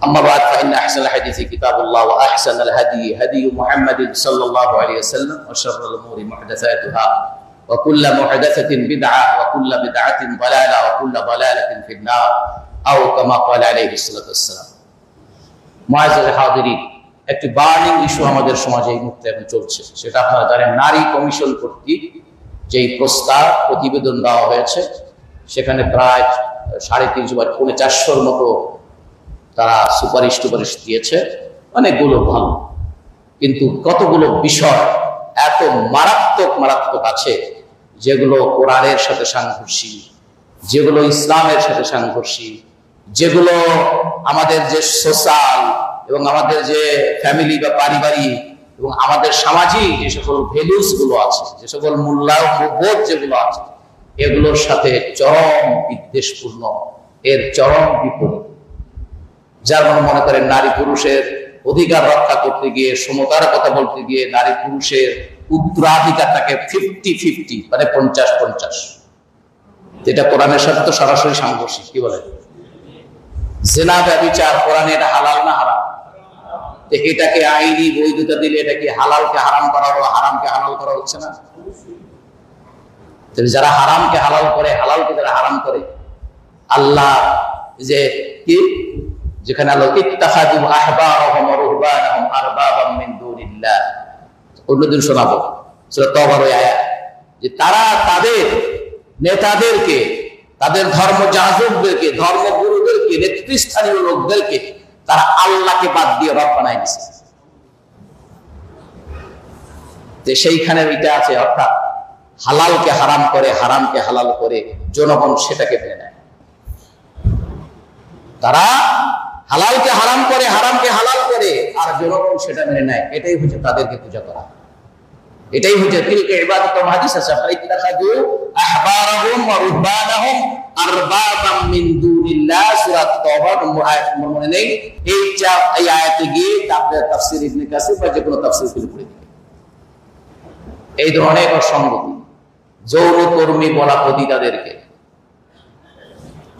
أما بعد فإن أحسن الحديث كتاب الله وأحسن الهدي هدي محمد صلى الله عليه وسلم وشر الأمور محدثاتها وكل محدثة بدعة وكل بدعة ضلالة وكل ضلالة في النار أو كما قال عليه الصلاة والسلام. معزز الحاضرين, একটি বার্নিং ইস্যু আমাদের সমাজে এই মুহূর্তে এখন চলছে। সেটা আপনারা জানেন, নারী কমিশন কর্তৃক যেই প্রস্তাব প্রতিবেদন দেওয়া হয়েছে, সেখানে প্রায় 350 বা 450 মতো তারা সুপারিশ দিয়েছে। অনেকগুলো ভালো, কিন্তু কতগুলো বিষয় এত মারাত্মক আছে যেগুলো কোরআনের সাথে সাংঘর্ষী, যেগুলো ইসলামের সাথে সাংঘর্ষী, যেগুলো আমাদের যে সোশ্যাল এবং আমাদের যে ফ্যামিলি বা পারিবারিক এবং আমাদের সামাজিক যে সকল ভ্যালুস গুলো আছে, যে সকল মূল্যবোধ যেগুলো আছে, এগুলোর সাথে চরম বিদ্বেষপূর্ণ, এর চরম বিপরীত। যার মনে করেন নারী পুরুষের অধিকার রক্ষা করতে গিয়ে, সমতার কথা বলতে গিয়ে নারী পুরুষের উত্তরাধিকারটাকে 50-50, মানে 50-50, যেটা কোরআনের সাথে তো সরাসরি সাংঘর্ষিক। কি বলে? জিনা ব্যভিচার কোরআনে এটা হালাল না হারাম? এটাকে আইনি বৈধতা দিলে এটা কি হালালকে হারাম করা হলো, হারামকে হালাল করা হচ্ছে না? যারা হারামকে হালাল করে, হালালকে যারা হারাম করে, আল্লাহ যে কি, যেখানে আল্লাহ ইত্তাখাযু আহবারহুম ওয়া রুহবানাহুম আরবাবাম মিন দুনিল্লাহ, অন্যদিন শোনাবো সূরা তাওবার ওই আয়াত, যে তারা তাদের নেতাদেরকে, তাদের ধর্মযাজকদেরকে, ধর্মগুরুদেরকে, নেতৃস্থানীয় লোকদেরকে তারা আল্লাহকে বাদ দিয়ে রব বানায় দিয়েছে। যে সেইখানে ওইটা আছে, অর্থাৎ হালালকে হারাম করে, হারামকে হালাল করে জনগণ সেটাকে মেনে নেয়। তারা হালালকে হারাম করে, হারামকে হালাল করে, আর জনগণ সেটা মেনে নেয়। এটাই হচ্ছে তাদেরকে পূজা করা, এটাই হচ্ছে তিলকা ইবাদাতুল হাদিস আছে, ফাইত্তাখাযু আহবারহুম ওয়া রুহবানাহুম আরবাবাম মিন দুনিল্লাহ, সূরা তাওবার আয়াত মনে নেই। এই আয়াতে গিয়ে তাফসীর ইবনে কাসির বা যে কোনো তাফসীর খুলে পড়ে দিবে। এই ধরনের অসঙ্গতি, যৌনকর্মী বলা পতিতাদেরকে।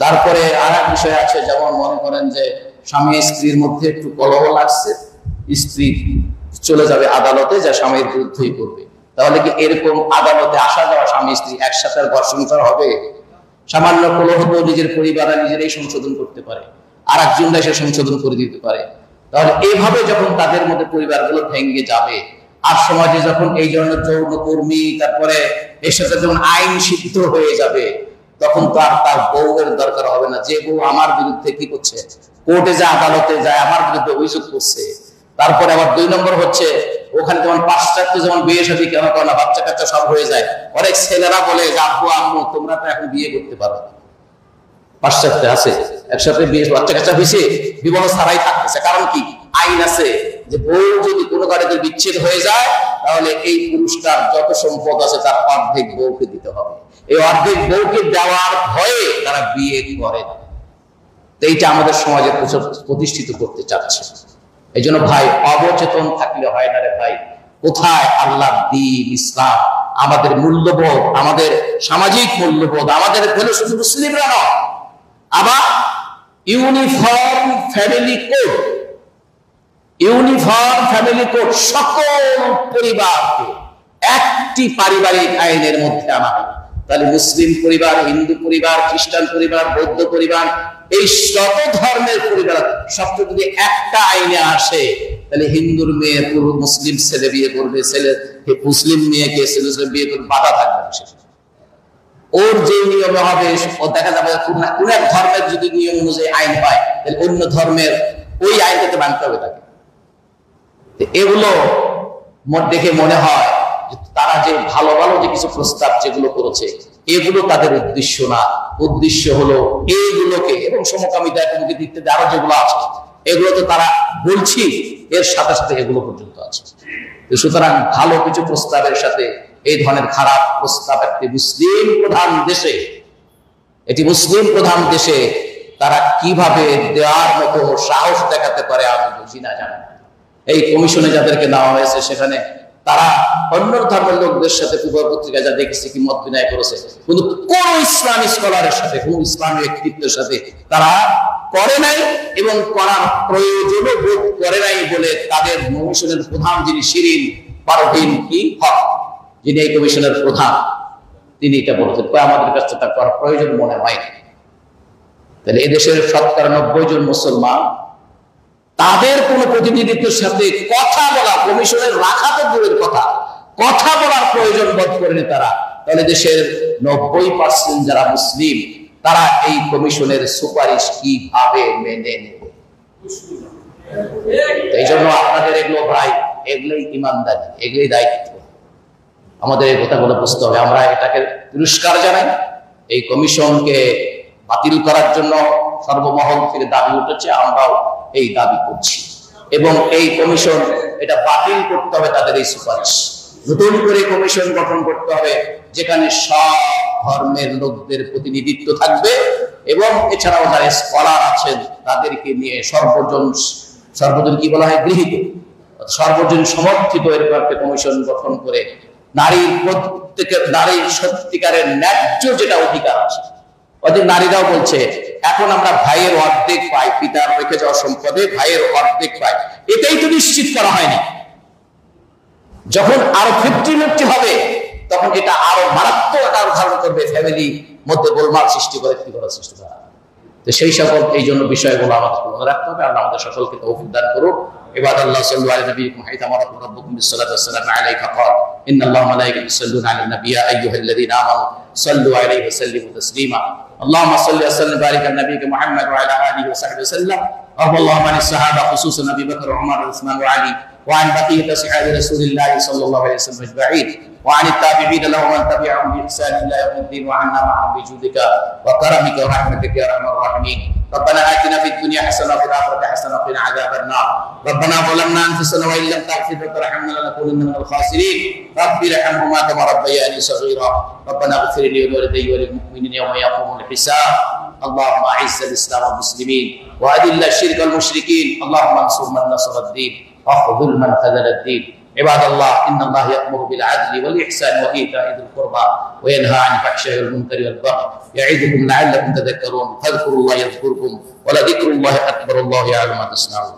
তারপরে আর এক বিষয় আছে, যেমন মনে করেন যে স্বামী স্ত্রীর মধ্যে একটু কলহ লাগছে, স্ত্রী চলে যাবে আদালতে, যা স্বামীর বিরুদ্ধেই করবে। তাহলে কি এরকম আদালতে আসা যাওয়া স্বামী স্ত্রী একসাথে ঘর সংসার হবে? সামান্য কলহ তো নিজের পরিবার নিজেরাই সংশোধন করতে পারে, আর একজনরা এসে সংশোধন করে দিতে পারে। তাহলে এইভাবে যখন তাদের মধ্যে পরিবারগুলো ভেঙে যাবে, আর সমাজে যখন এই ধরনের যৌনকর্মী, তারপরে এর সাথে যখন আইন সিদ্ধ হয়ে যাবে, তখন তো আর তার বউয়ের দরকার হবে না। যে বউ আমার বিরুদ্ধে কি করছে, কোর্টে যায়, আদালতে যায়, আমার বিরুদ্ধে অভিযোগ করছে। তারপরে আবার 2 নম্বর হচ্ছে, ওখানে যেমন পাশ্চাত্য যেমন বিয়ে শাদী কেন করে না, বাচ্চা কাচ্চা সব হয়ে যায়। অনেক ছেলেরা বলে যে আব্বু আম্মু তোমরা তো এখন বিয়ে করতে পারো। পাশ্চাত্যে আছে একসাথে বিয়ে, বাচ্চা কাচ্চা হয়েছে, বিবাহ ছাড়াই থাকতেছে। কারণ কি? আইন আছে যে বউ যদি কোনো কারণে বিচ্ছেদ হয়ে যায়, তাহলে এই পুরুষটার যত সম্পদ আছে তার অর্ধেক বউকে দিতে হবে। এই অর্ধেক বউকে দেওয়ার ভয়ে তারা বিয়ে করে না। এইটা আমাদের সমাজে প্রতিষ্ঠিত করতে চাচ্ছে। এই জন্য ভাই, অবচেতন থাকলে হয় না রে ভাই। কোথায় আল্লাহর দ্বীন, ইসলাম, আমাদের মূল্যবোধ, আমাদের সামাজিক মূল্যবোধ, আমাদের হলো শুধু মুসলিমরা নয়, আবার uniform family code, uniform family code সকল পরিবারকে একটি পারিবারিক আইনের মধ্যে আনা হয়। তাহলে মুসলিম পরিবার, হিন্দু পরিবার, খ্রিস্টান পরিবার, বৌদ্ধ পরিবার, এই শত ধর্মের পরিবার সবটা যদি একটা আইনে আসে, তাহলে হিন্দুর মেয়ে পুরো মুসলিম ছেলে বিয়ে করবে, ছেলে মুসলিম মেয়েকে ছেলে বিয়ে করবে, বাধা থাকবে না। ওর যে নিয়মে হবে, ও দেখা যাবে কোন এক ধর্মের যদি নিয়ম অনুযায়ী আইন হয়, তাহলে অন্য ধর্মের ওই আইনটাকে মানতে হবে তাকে। এগুলো দেখে মনে হয় তারা যে ভালো ভালো যে কিছু প্রস্তাব যেগুলো করেছে, এগুলো তাদের উদ্দেশ্য না। উদ্দেশ্য হলো এইগুলোকে এবং সমকামিতা ইত্যাদি আরো যেগুলো আছে, এগুলো তো তারা বলছি, এর সাথে সাথে এগুলো পর্যন্ত আছে। সুতরাং ভালো কিছু প্রস্তাবের সাথে এই ধরনের খারাপ প্রস্তাব একটি মুসলিম প্রধান দেশে, এটি মুসলিম প্রধান দেশে তারা কিভাবে দেওয়ার মতো সাহস দেখাতে পারে আমি বুঝি না, জানি। এই কমিশনে যাদেরকে নেওয়া হয়েছে, সেখানে তারা অন্য ধর্মের লোকদের সাথে পত্রিকায় যা দেখেছে কি মত বিনিময় করেছে, কিন্তু কোন ইসলামী স্কলারের সাথে, কোন ইসলামী ব্যক্তিত্বের সাথে তারা করে নাই এবং করার প্রয়োজনও বোধ করে নাই বলে তাদের কমিশনের প্রধান যিনি শিরিন পারভীন কি হক, যিনি এই কমিশনের প্রধান, তিনি এটা বলেছেন, আমাদের কাছে তার করার প্রয়োজন মনে হয়। তাহলে এদেশের ৯৭ জন মুসলমান তাদের কোন প্রতিনিধিত্বের সাথে কথা বলা, কমিশনের রাখা তো দূরের কথা, কথা বলার প্রয়োজন বোধ করেনি তারা। তাহলে দেশের ৯০% যারা মুসলিম, তারা এই কমিশনের সুপারিশ কিভাবে মেনে নেবে? এই জন্য আপনাদের এগুলো ভাই, এগুলোই ইমানদারি, এগুলোই দায়িত্ব। আমাদের এই কথাগুলো বুঝতে হবে। আমরা এটাকে তিরস্কার জানাই। এই কমিশনকে বাতিল করার জন্য সর্বমহল থেকে দাবি উঠেছে, আমরাও এই দাবি করছি এবং এই কমিশন এটা বাতিল করতে হবে। তাদের এই সুপারিশ, নতুন করে কমিশন গঠন করতে হবে যেখানে সব ধর্মের লোকদের প্রতিনিধিত্ব থাকবে এবং এছাড়াও যারা স্কলার আছেন তাদেরকে নিয়ে সর্বজন কি বলা হয়, গৃহীত, সর্বজন সমর্থিত এরকম একটা কমিশন গঠন করে নারীর নারীর সত্যিকারের ন্যায্য যেটা অধিকার আছে, ওদের নারীরাও বলছে এখন আমরা ভাইয়ের অর্ধেক পাই, পিতার রেখে যাওয়া সম্পদে ভাইয়ের অর্ধেক পাই, এটাই তো নিশ্চিত করা হয়নি। যখন আরো 50-50 হবে, তখন এটা আরো মারাত্মক আকার ধারণ করবে, ফ্যামিলি মধ্যে গোলমাল সৃষ্টি করে, কি করার সৃষ্টি করা। তো সেই সকল এই জন্য বিষয়গুলো আমাদের মনে রাখতে হবে। আল্লাহ আমাদের সকলকে তৌফিক দান করুন। ইবাদাল্লাহ সাল্লু আলা নবিয়িকুম হাইথা মারাতুম রাব্বুকুম বিসসালাতি ওয়াসসালামু আলাইকা ক্বাল ইন্নাল্লাহা ওয়া মালাইকাতাহু ইউসাল্লুনা আলান নাবিয়্যি ইয়া আইয়ুহাল্লাযীনা আমানু সাল্লু আলাইহি ওয়া সাল্লিমু তাসলিমা। اللهم صل وسلم وبارك على نبيك محمد وعلى اله وصحبه وسلم. وارض اللهم عن الصحابه خصوصا ابي بكر وعمر وعثمان وعلي وعن بقيه اصحاب رسول الله صلى الله عليه وسلم اجمعين وعن التابعين لهم من تبعهم باحسان الى يوم الدين وعنا معهم بجودك وكرمك ورحمتك يا ارحم الراحمين. ربنا آتنا في الدنيا حسنه وفي الاخره حسنه وقنا عذاب النار. ربنا ظلمنا انفسنا وان لم تغفر وترحمنا لنكونن من الخاسرين. رب ارحمهما كما ربياني صغيرا. ربنا اغفر لي ولوالدي وللمؤمنين يوم يقوم الحساب. اللهم اعز الاسلام والمسلمين واذل الشرك والمشركين. اللهم انصر من نصر الدين واخذل من خذل الدين. عباد الله ان الله يأمر بالعدل والاحسان وايتاء ذي القربى وينهى عن الفحشاء والمنكر والبغي يعظكم لعلكم تذكرون. فاذكروا الله يذكركم ولذكر الله اكبر. الله يعلم ما تصنعون.